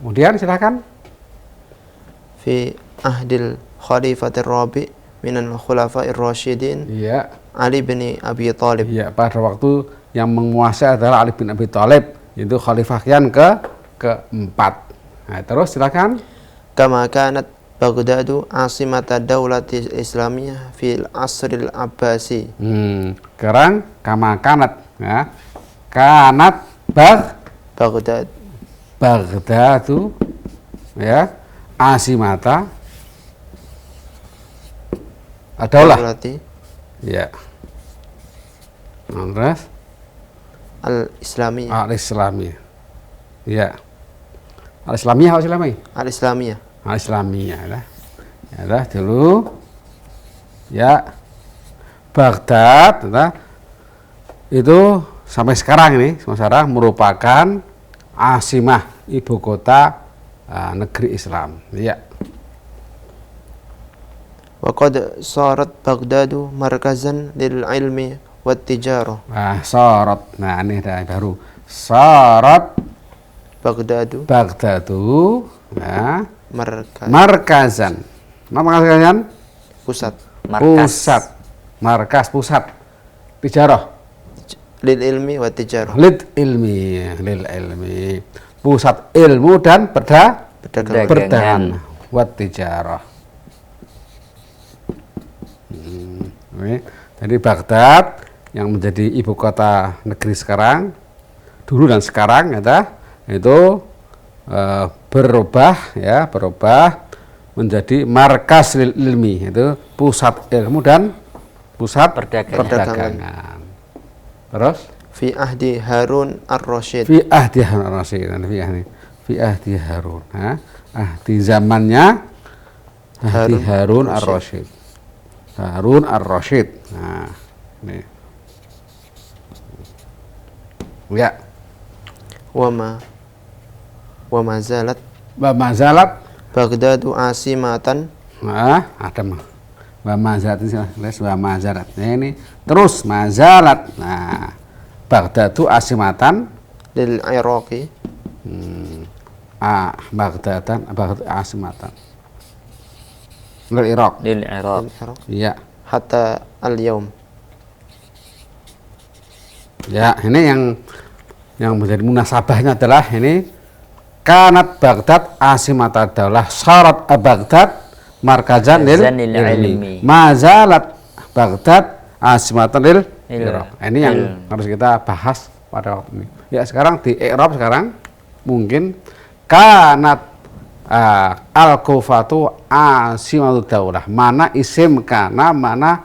Kemudian silakan. Fi ahdil Khalifatir Rabi' minal Khulafa'ir Rasyidin. Iya. Ali bin Abi Thalib. Iya, pada waktu yang menguasai adalah Ali bin Abi Thalib, itu khalifah yang keempat. Nah, terus silakan. Kama kanat Baghdadu asimata daulati Islamiyah fil asril Abbasi. Sekarang kama kanat ya. Kanat Baghdadu ya, asimata adalah daulati ya. Terus al-Islamiyah. Al-Islamiyah. Ya. Al-Islamiyah atau Islamiyah? Al-Islamiyah. Islamiyah ya. Ya dulu ya Baghdad ya, itu sampai sekarang merupakan asimah ibu kota negeri Islam. Ya. Wa qad sarat Baghdadu markazan lil ilmi wat tijarah. Sarat. Nah, ini ada yang baru. Sarat Baghdadu ya. markazan. Markazan Pusat. pusat tijarah Lil ilmi wat tijarah. lil ilmi pusat ilmu dan perdagangan wat tijarah. Jadi Baghdad yang menjadi ibu kota negeri sekarang, dulu dan sekarang itu berubah menjadi markas ilmi, itu pusat ilmu dan pusat perdagangan. Terus Fi ahdi Harun ar-Rasyid. fi ahdi Harun. Ahdi zamannya Harun ar-Rasyid. Nah, ini. Ya. Wa ma zalat Baghdadu asimatan. Ada mah. Wa mazarat ini les wa mazarat. Nah, ini terus mazalat. Nah, Baghdadu asimatan Lil Iraqi. Baghdad asimatan lil Iraq. Iya. Hatta al-yaum. Ya, ini yang menjadi munasabahnya adalah ini kanat Baghdad asimata daulah syarat Baghdad markazan lil ilmi. Mazalat Baghdad asimatan lil Iraq. Ini yang harus kita bahas pada waktu ini. Ya, sekarang di Arab sekarang mungkin kanat al-Kufatu asimatu daulah. Mana isim kana, mana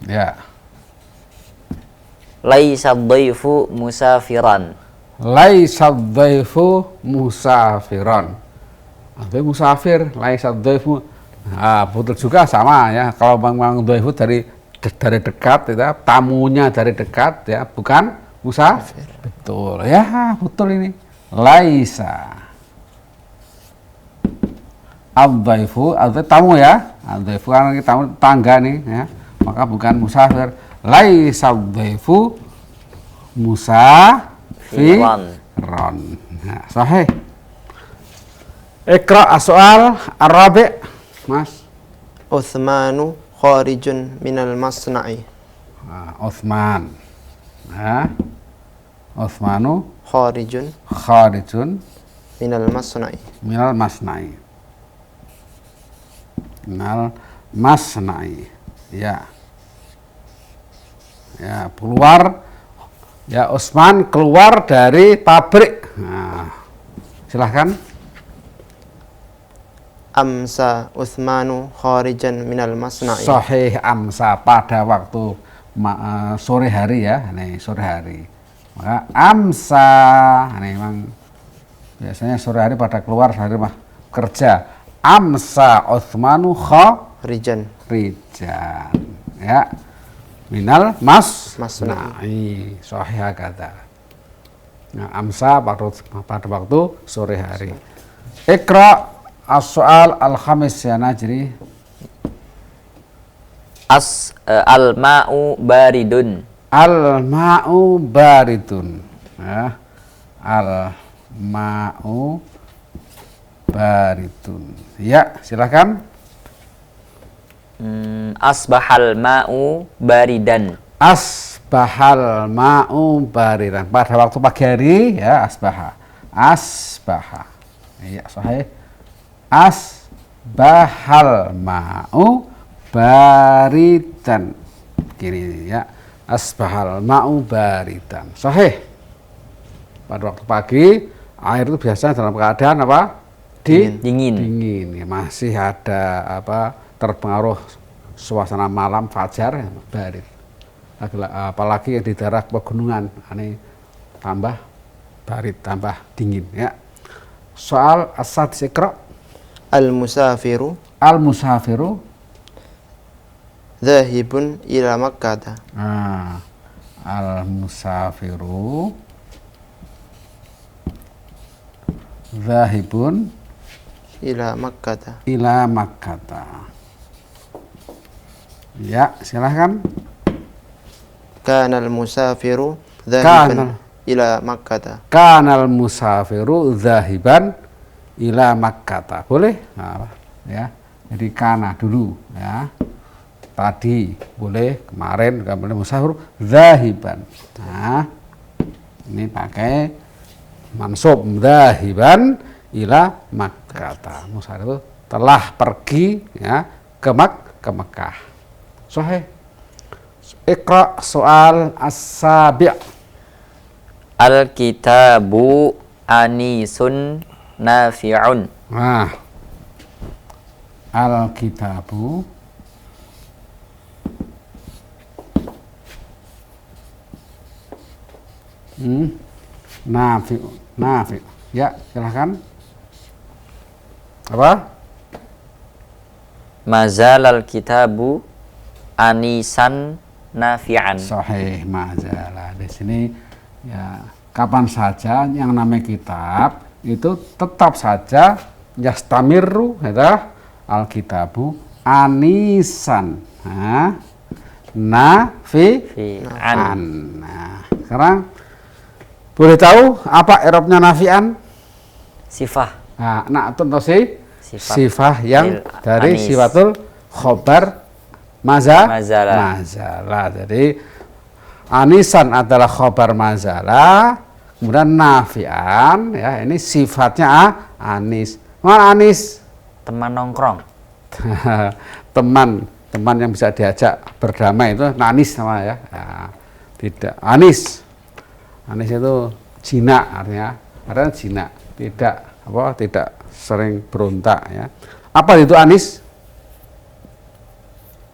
Ya. Laisa dhaifu musafiran. Laisa dhaifu musafiran. Ada musafir, laisa dhaifu. Nah, betul juga sama ya. Kalau memang dhaifu dari dekat ya, tamunya dari dekat ya, bukan musafir. Betul. Ya, betul ini. Laisa. Ad-dhaifu, tamu ya. Ad-dhaifu kan tamu tangga nih ya. Maka bukan musafir. Laisa ad-dhaifu musafiran. Nah, sahih. Iqra as-soal ar-rabi', Mas. Uthmanu kharijun minal masna'i. Nah, Uthman. Nah, Uthmanu Kharijun kharijun minal masna'i. minal masna'i. Minal masna'i. Ya. Ya, keluar ya, Utsman keluar dari pabrik. Nah, silahkan. Amsa Uthmanu kharijan minal masna'i. Sahih amsa pada waktu sore hari ya, nih sore hari. Maka amsa, nih memang biasanya sore hari pada keluar dari rumah kerja. Amsa Utsmanu Kharijan. kharijan. Ya. Minal Masna'i. masna'i. Sahih kata. Nah, amsa pada waktu sore hari. Iqra as-soal al-khamis ya Najri. Al-ma'u baridun. Al-ma'u baridun. Ya. Al-ma'u baridun. Ya, silakan. Asbahal ma'u baridan. Asbahal ma'u baridan. Pada waktu pagi hari ya, asbaha. Asbaha. Ya, sahih. Asbahal ma'u baridan. Gini ya. Asbahal ma'u baridan. Sahih. Pada waktu pagi air itu biasanya dalam keadaan apa? Dingin. Dingin. Ya, masih ada apa? Terpengaruh suasana malam fajar ya, barid. Apalagi yang di daerah pegunungan, ini tambah barid, tambah dingin ya. Soal as-sadis Iqra. Al-musafiru Al-musafiru dhahibun ila Makkah. Al-musafiru dhahibun Ila Makkah. ila Makkah. Ya, silahkan. Kana al-musafiru Kana. dhahiban ila Makkah. Kanal musafiru zahiban ila Makkah. Boleh? Nah, ya. Jadi kana dulu ya. Tadi boleh, kemarin enggak boleh musafir zahiban. Nah, ini pakai mansub zahiban ila Makkah. Musafir itu telah pergi ya ke Mekah. Sahih. Iqra soal as-sabi'. Al-kitabu anisun nafi'un. Nah, al-kitabu nafi. Ya, silahkan. Apa? Mazalal kitabu anisan nafi'an. Sahih majalah. Di sini ya, kapan saja yang namanya kitab itu tetap saja yastamiru ya, al-kitabu anisan. Nah, nafi'an. Nah, sekarang boleh tahu apa i'rabnya nafi'an? Sifah. Nah, tentu sifah yang dari anis. sifatul khobar Mazalah. Jadi anisan adalah khobar mazalah, kemudian nafi'an ya, ini sifatnya anis. Mana anis? Teman nongkrong. teman yang bisa diajak berdamai itu nanis sama ya. Nah, tidak anis itu jinak, artinya jinak, tidak sering berontak ya. Apa itu anis?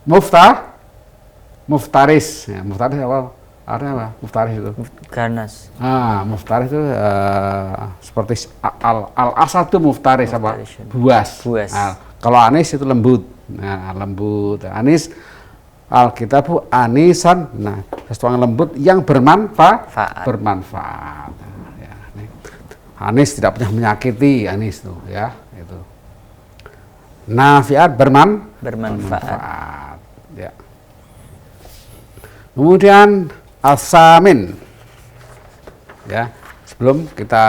Muftah Muftaris. Ya, muftaris apa? Artinya apa? Muftaris itu. Ganas. Muftaris itu seperti al-asad itu muftaris apa? Muftaris. Buas. Buas. Nah, kalau anis itu lembut. Nah, lembut. Anis Alkitabu anisan. Nah, sesuatu yang lembut yang bermanfaat. Nah, ya, ini. Anis tidak pernah menyakiti, anis itu ya, itu. Nafiat bermanfaat. Ya. Kemudian asamin. Ya, sebelum kita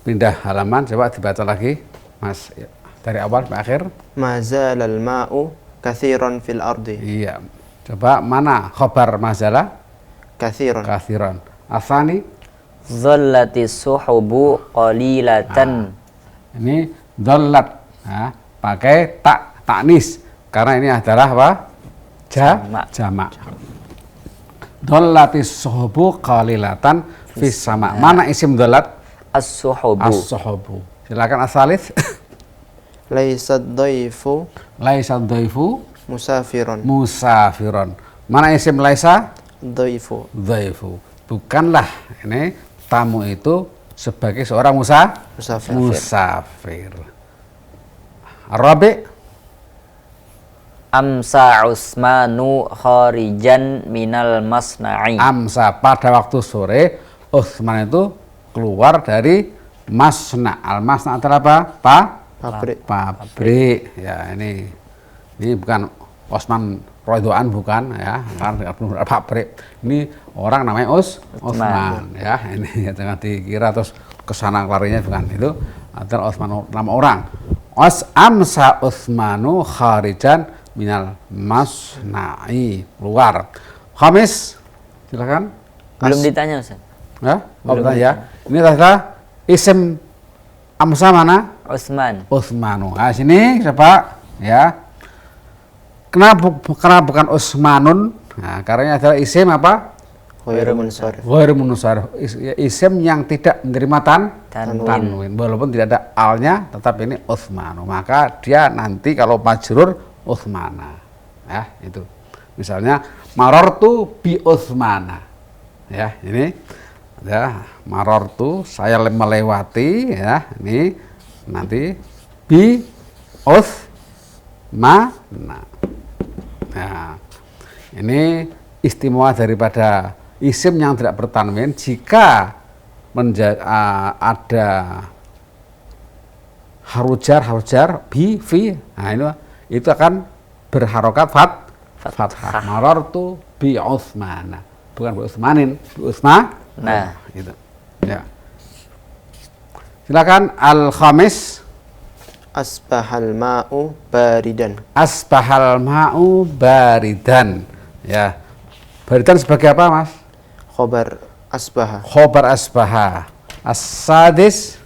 pindah halaman, coba dibaca lagi, Mas, ya, dari awal sampai akhir. Mazalal ma'u kathiran fil ardi. Iya. Coba mana khobar mazalah? Kathiran. Kathiran. Asani. Dhallatis suhubu qalilatan. Ini dhallat. Nah, pakai taknis. Karena ini adalah apa? Jamak. Dhallatis suhubu qalilatan fis sama. Mana isim dhallat? As-suhubu. As-suhubu. Silakan asalis. Laisad dhaifu Laisa dhaifu musafiron. Mana isim laisa? Dhaifu. Dhaifu. Bukanlah ini tamu itu sebagai seorang musafir. Rabi. Amsa Utsmanu kharijan minal masna'i. Amsa, pada waktu sore Utsman itu keluar dari masna. Al-masna adalah apa? Pabrik. Ya, ini bukan Utsman Radhiyallahu bukan ya, karena pabrik. Ini orang namanya Utsman ya. Ini jangan dikira terus kesana larinya, bukan. Itu adalah Utsman nama orang. Amsa Utsmanu kharijan minal masna'i, keluar. Khamis, silakan. Belum ditanya, Ustaz. Ya, ya. Ini adalah isim amsa mana? Utsmanu. Nah, sini siapa? Ya. Kenapa bukan Utsmanun? Nah, karena adalah isim apa? Ghairu munsharif. Ghairu munsharif. Isim yang tidak menerima tanwin. Walaupun tidak ada alnya, tetap ini Utsmanu. Maka dia nanti kalau majrur Utsmana. Ya, itu. Misalnya marartu bi Utsmana. Ya, ini ya, marartu saya melewati ya, ini nanti bi Utsmana. Nah, ini istimewa daripada isim yang tidak bertanwin jika ada harujar bi fi. Nah, itu akan berharokat fathah. Marartu bi Utsmana. Bukan bi Utsmanin, bi Utsmana. Nah, gitu. Ya. Silakan al-khamis. Asbahal ma'u baridan. Asbahal ma'u baridan. Ya. Baridan sebagai apa, Mas? Khobar asbaha. Khobar asbaha. As-sadis.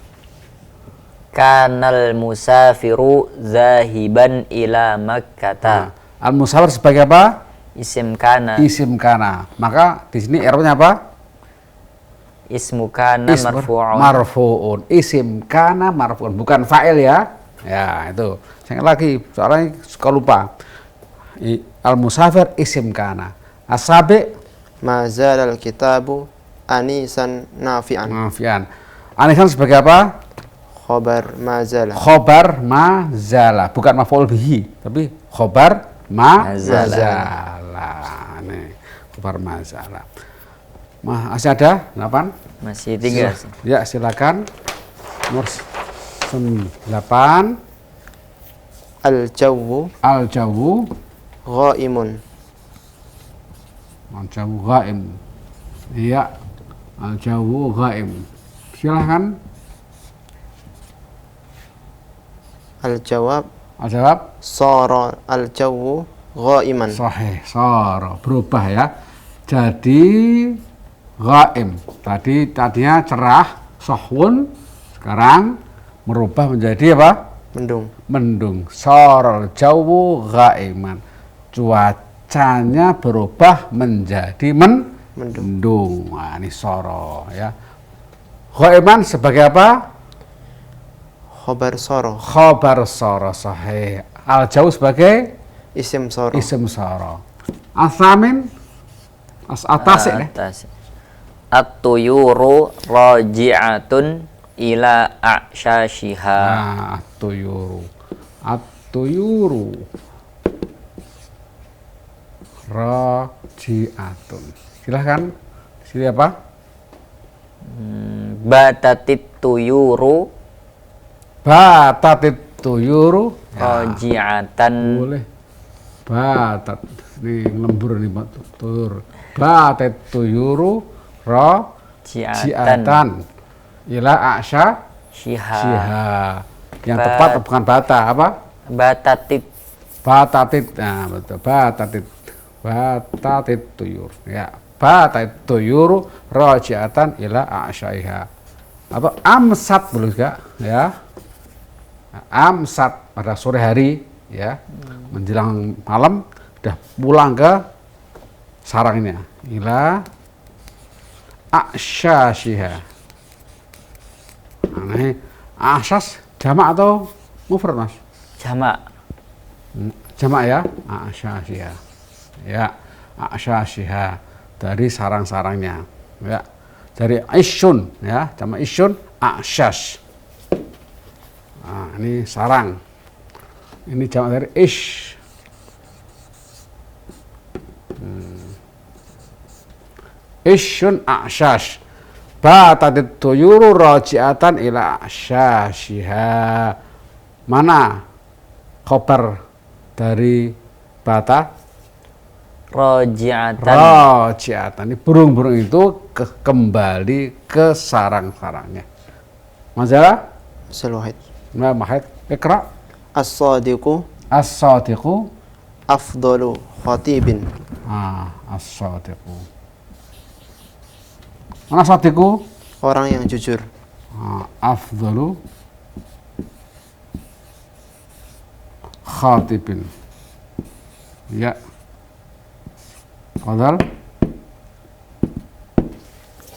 kanal musafiru zahiban ila Makkata. Al-musafir sebagai apa? Isim kana. Isim kana. Maka di sini i'rabnya apa? Ismu kana marfu'un. Marfu'un. Isim kana marfu'un, bukan fa'il ya. Ya, itu. Saya lagi, soalnya suka lupa. Al-musafir isim kana. As-sabi Mazalal kitabu anisan nafi'an. nafi'an. Anisan sebagai apa? Khobar mazala. Khobar mazala, bukan maf'ul bihi, tapi khobar mazala. Nih, khobar mazala. Masih ada 8? Masih 3. Ya, silakan. Nomor 8. Al-jawwu Al-jawu. ghaimun. Al-jawu ghaim. Iya. Al-jawu ghaim. Silakan. Al-jawab Al-jawab. sara al-jawwu ghaiman. Sahih. Sara. Berubah ya. Jadi ghaim. Tadinya cerah, sahwun. Sekarang merubah menjadi apa? Mendung. Mendung. Sara al-jawu ghaiman. Cuacanya berubah menjadi mendung. Nah, ini soro ya. Ghaiman sebagai apa? Khobar sara. Khobar soro sahih. Al jauh sebagai Isim sara. isim soro. Asamin atas ya. Atas. At-tuyuru raji'atun ila a'syashiha. Nah, at-tuyuru raji'atun. Silahkan. Sini apa? Batatit tuyuru Batatit tuyuru. raji'atan. Boleh. Batat. Nih lembur nih Pak tuyur. Batat tuyuru raji'atan ila a'sya Shiha. siha. Yang tepat bukan bata, apa? Batatit. Batatit. Nah, betul. Batatit. Batatit tuyur. Ya. Batatit tuyuru raji'atan ila a'syaiha. Atau amsat boleh juga, ya. Amsat pada sore hari, ya. Menjelang malam udah pulang ke sarangnya. Ila a'syashiha. Nah, ini asyas jamak atau mufrad, Mas? Jamak. Jamak ya, a'syashiha. Ya, a'syashiha dari sarang-sarangnya. Ya. Dari isyun ya, jamak isyun a'syas. Nah, ini sarang. Ini jamak dari ish. Isyun a'syas. Batatit tuyuru raji'atan ila a'syashiha. Mana khobar dari bata? Raji'atan. Raji'atan. Ini burung-burung itu kembali ke sarang-sarangnya. Masalah? Seluhid. Nah, mahid. Ikra. As-sadiqu As-sadiqu. afdalu khatibin. As-sadiqu. Mana sadiqu? Orang yang jujur. Afdalu khatibin. Ya. Qadal.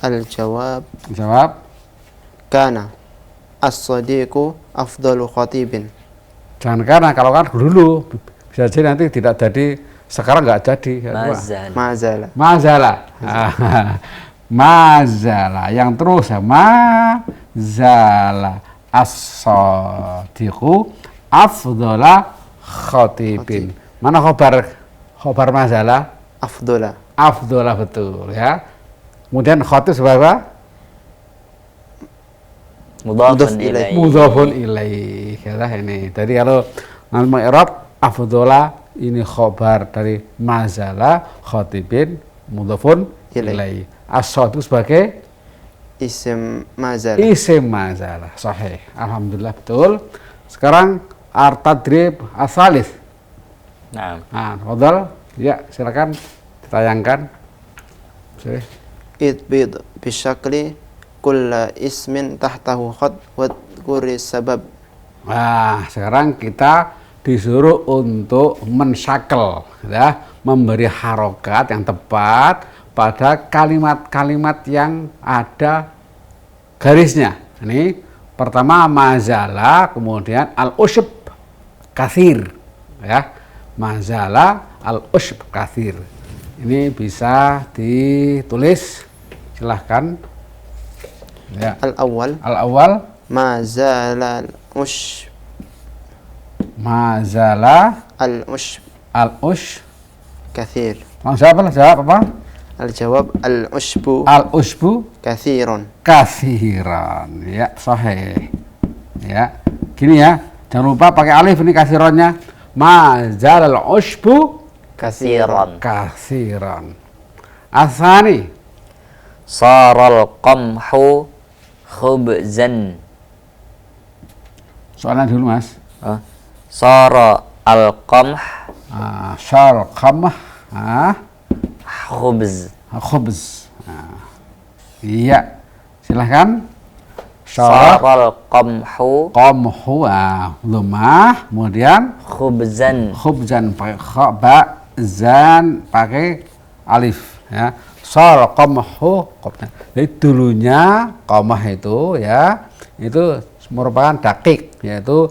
Al-jawab Jawab. kana as-sadiqu afdalu khatibin. Jangan karena kalau kan dulu bisa jadi nanti tidak jadi, sekarang nggak jadi. Mazal. Ma'zala. Mazalah. Mazalah yang terus ya, mazalah as-sadiqu afdhala khatibin. Mana khobar mazalah? Afdala. Afdhala, betul ya. Kemudian khatib sebagai apa? Mudhafun ilaih. Mudhafun ilaih. Ya, ini. Jadi kalau al-i'rab afdhala ini khobar dari mazalah khatibin mudhafun ilaih. As-sadiq sebagai Isim ma'zala. isim mazalah. Sahih. Alhamdulillah betul. Sekarang ar-tadrib as-salis. Nah, Nah, fadhal. Ya, silakan ditayangkan. Sih. Idbid bisyakli kulla ismin tahtahu khat wa dhkuri sabab. Nah, sekarang kita disuruh untuk mensyakel, ya, memberi harokat yang tepat pada kalimat-kalimat yang ada garisnya. Ini pertama mazalah, kemudian al-ushb kathir, ya. Mazalah al-ushb kathir. Ini bisa ditulis, silahkan. Ya. Al-awwal Al-awwal mazala al-ush mazalah al-ush al-ush. kathir. Jawab apa? Al-jawab al-ushbu Al-ushbu kathirun. kathiran. Ya, sahih. Ya. Gini ya, jangan lupa pakai alif ini kathirannya. Mazal al-ushbu kathiran. kathiran. Asani. Saral qamhu khubzan. Soalnya dulu, Mas. Sara al-qamh Syal qamah. khubz. Khubz. Iya. Silahkan. Syal Saral qamhu qamhu. Dhammah. Kemudian khubzan. khubzan pakai kha, ba, zan pakai alif, ya. Sal qamhu qobna. Jadi dulunya qamah itu, ya, itu merupakan dakik, yaitu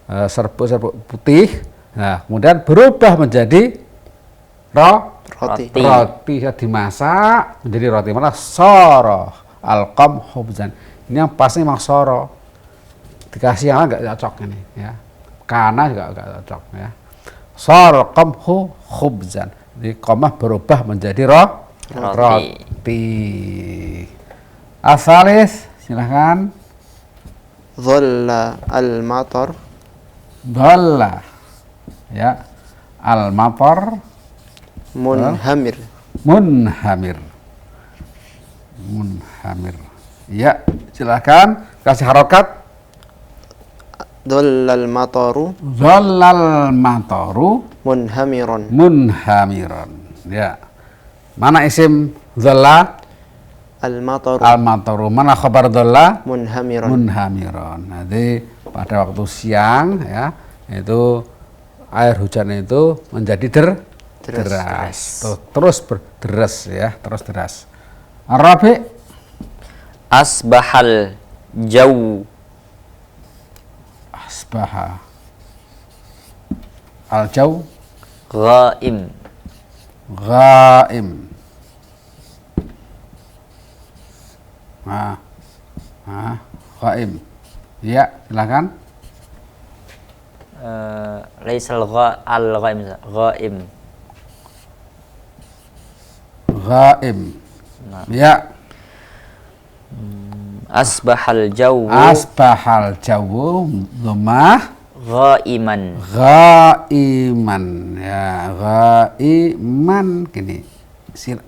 serbuk-serbuk putih. Nah, kemudian berubah menjadi Roti. Roti ya dimasak menjadi roti. Malah soro alqam khubzan. Ini yang pasti memang soro. Dikasih yang lain nggak cocok ini ya. Kana juga nggak cocok ya. Soro qamhu khubzan. Jadi komah berubah menjadi roti. Asalis silahkan. Dhalla al-matar. Dhalla ya. Al-matar Munhamir. munhamir. Munhamir. Ya, silakan kasih harokat. Dhalla al-mataru Dhallal mataru munhamiron. munhamiran. Ya. Mana isim dhalla? Al-mataru Al-mataru. Mana khabar dhalla? munhamiron. Munhamiran. Nanti pada waktu siang ya, itu air hujan itu menjadi deras. Terus berderas ya, terus deras. Arabi Asbahal jaw asbaha al-jaw ghaim. ghaim. Ghaim. Ya, silakan. Laisal al-ghaim. Ghaim. Ghaim. Ya, Asbahal jaw asbahal jawu dhammah ghaiman. ghaiman. Ya, ghaiman gini.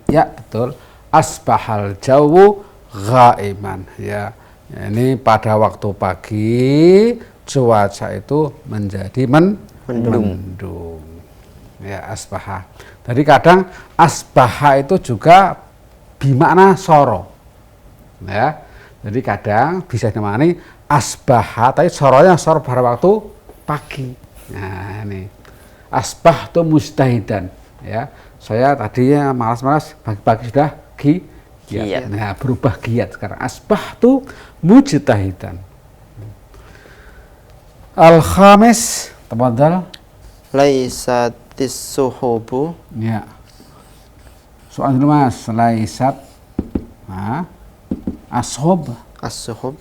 Ya, betul. Asbahal jawu ghaiman. Ya. Ini pada waktu pagi cuaca itu menjadi mendung. Ya, asbaha. Jadi kadang asbaha itu juga bermakna soro. Ya. Jadi kadang bisa dimaknai asbaha, tapi soronya soro pada waktu pagi. Nah, ini asbah itu mustahidan. Ya, saya tadinya malas-malas, pagi-pagi sudah giat. Nah, berubah giat sekarang. Asbah itu mujtahidan. Al-khamis, tafadhal. Laisatis suhubu Ya. Soal dulu Mas, laisat ashab as-suhub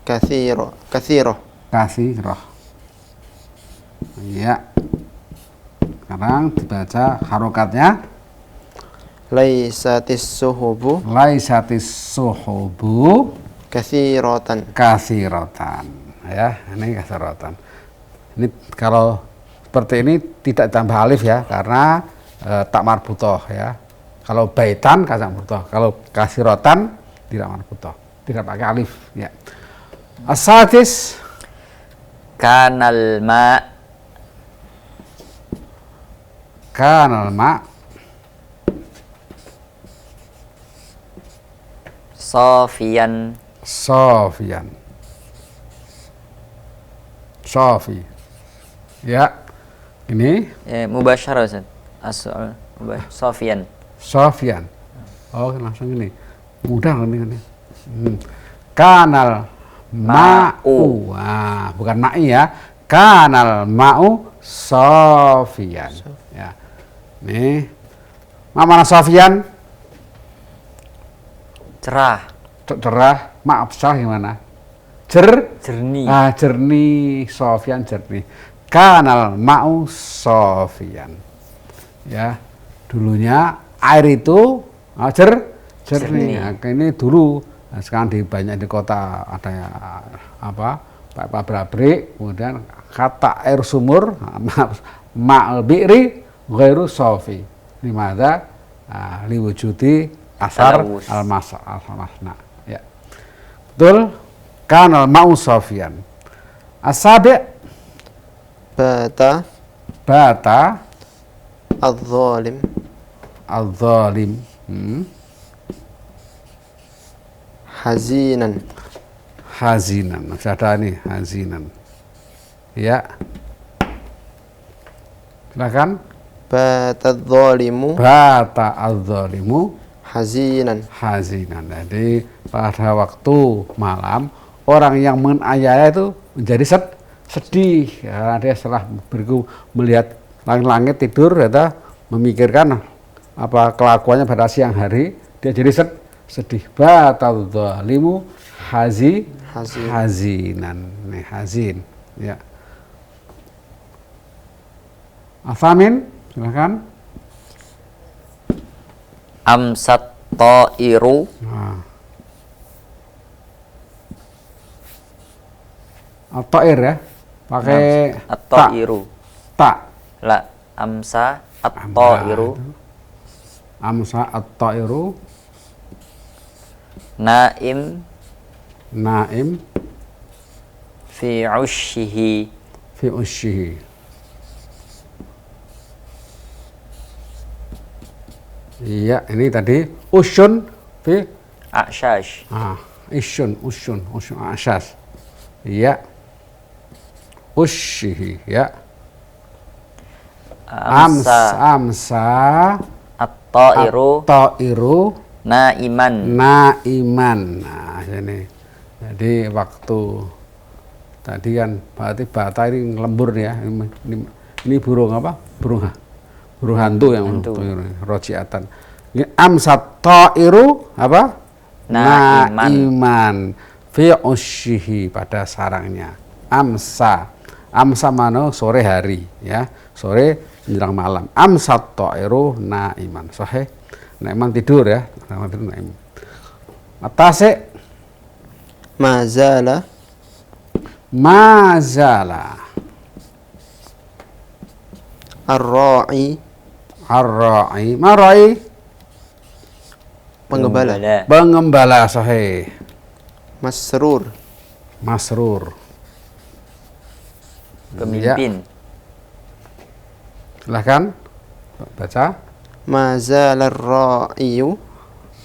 kathiro kasirah. Ya. Sekarang dibaca harokatnya. Laisatis suhubu Laisatis suhubu kathirotan. kasiratan. Ya, ini kasiratan. Ini kalau seperti ini tidak ditambah alif ya, karena tak marbutoh ya. Kalau baitan kasih marbutoh, kalau kasiratan tidak marbutoh, tidak pakai alif ya. As-sadis Kanal ma kanal ma safiyan. sofian. Sofi. Ya. Ini Mubasyarah Ustaz. As-soal safiyan. Sofian. Oh, langsung ini. Mudah ini. Kanal ma'u. Nah, bukan ma'i ya. Kanal ma'u sofian. Ya. Nih. Mana sofian? Cerah. Cerah. Maaf, salah gimana? Jernih. Jernih. Sofian jernih. Kanal ma'u sofian. Ya. Dulunya air itu jernih. Nah, ini dulu. Nah, sekarang banyak di kota ada pabrik, kemudian kata air sumur ma'al bi'ri ghairu sofi. Limada liwujudi asar al-masna. Ya. Betul. Kanal ma'u sofian. Asabi' Bata al-zalim al-zalim. hazinan. Masih ada nih hazinan. Ya. Silakan. Bata al-zalimu Bata al-zalimu hazinan. Jadi pada waktu malam orang yang menganiaya itu menjadi sedih. Ya, dia setelah melihat langit-langit tidur, memikirkan apa kelakuannya pada siang hari, dia jadi sedih. Batal dzalimu hazinan. Nih, hazin, ya. Afamin, silakan. Amsat ta'iru. Nah. At-ta'ir ya, pakai At-ta'iru. ta. La, amsa at-ta'iru. Amsa at-ta'iru. Naim Naim fi ushihi. fi ushihi. Iya, ini tadi usyun fi Ashash. usyun asas. Iya. Ushihi ya. Amsa At-ta'iru ta'iru naiman. naiman. Nah, ini. Jadi waktu tadi kan berarti bata ini lembur ya. Ini burung apa? Burung hantu yang rojiatan. Ini amsat ta'iru apa? Naiman fi ushihi, pada sarangnya. Amsa mana sore hari ya, sore menjelang malam. Amsat ta'iru naiman. Sahih. Naiman tidur ya. Naiman tidur naiman. Atase Mazala ar-ra'i marai pengembala. Sahih. masrur Pemimpin. Silahkan baca. mazala ar-ra'iyu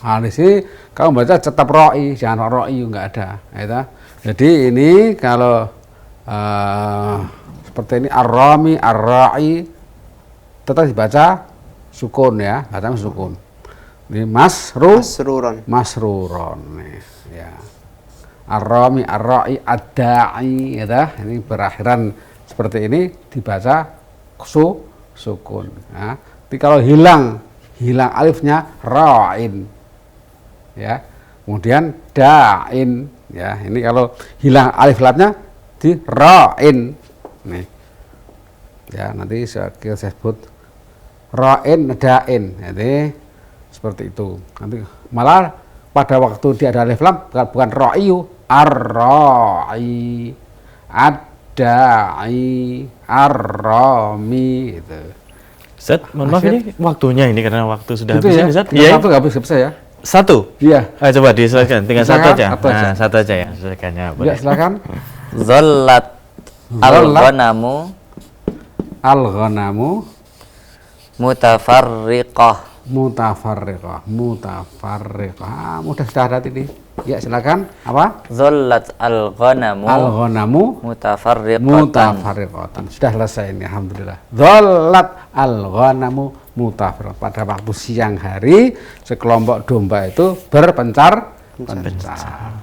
Di sini kamu baca tetap roi, jangan roi, nggak ada. Ya, jadi ini kalau seperti ini ar-rami, ar-ra'i tetap dibaca sukun ya, baca sukun. Ini masruran nih, ya. Ar-rami, ar-ra'i, ad-da'i, ya, ini berakhiran seperti ini dibaca sukun. Ya. Tapi kalau hilang alifnya ra'in, ya. Kemudian da'in, ya. Ini kalau hilang alif lamnya di ra'in, nih. Ya, nanti saya sebut ra'in, da'in, jadi seperti itu. Nanti malah pada waktu dia ada alif lam bukan ra'iyu, ar-ra'i, ad-da'i, ar-rami, gitu. Ustaz, mohon maaf ini waktunya ini karena waktu sudah Itu habis ya, ini Ustaz. tinggal satu nggak bisa ya? Satu. Iya. Ayo coba diselesaikan, tinggal satu Silakan, aja. satu aja. Nah, satu aja ya, selesaikannya. Ya, silakan. Zallat al-ghanamu Al-ghanamu mutafarriqah. mutafarriqah. Mudah sudah ada ini. Ya, silakan. Apa? Zallat al-ghanamu Al-ghanamu mutafarriqatan. mutafarriqatan. Sudah selesai ini, alhamdulillah. Dhallat al-ghanamu mutafarriqatan. Pada waktu siang hari sekelompok domba itu berpencar. Sudah.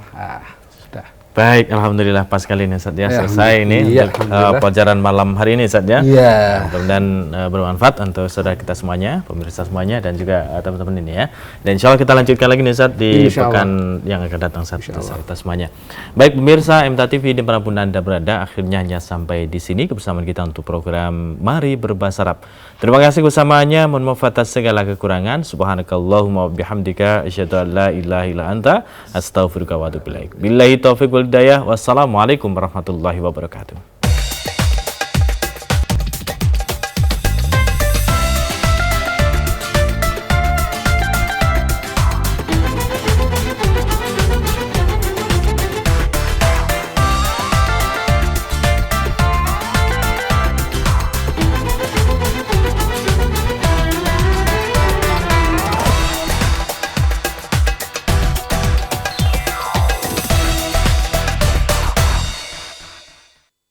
Baik, alhamdulillah pas kali ini Ustaz ya, Ya, selesai ini iya, untuk alhamdulillah. pelajaran malam hari ini Ustaz ya. Iya. Mudah-mudahan bermanfaat untuk saudara kita semuanya, pemirsa semuanya dan juga teman-teman ini ya. Dan insya Allah kita lanjutkan lagi nih Ustaz di Insya Allah. pekan yang akan datang Ustaz untuk kita semuanya. Baik pemirsa MTA TV dimanapun Anda berada, akhirnya hanya sampai di sini kebersamaan kita untuk program Mari Berbahasa Arab. Terima kasih kebersamaannya, mohon maaf atas segala kekurangan. Subhanakallahumma wa bihamdika asyhadu an la ilaha illa anta astaghfiruka wa atubu ilaik. Billahi taufiq wal hidayah. Wassalamualaikum warahmatullahi wabarakatuh.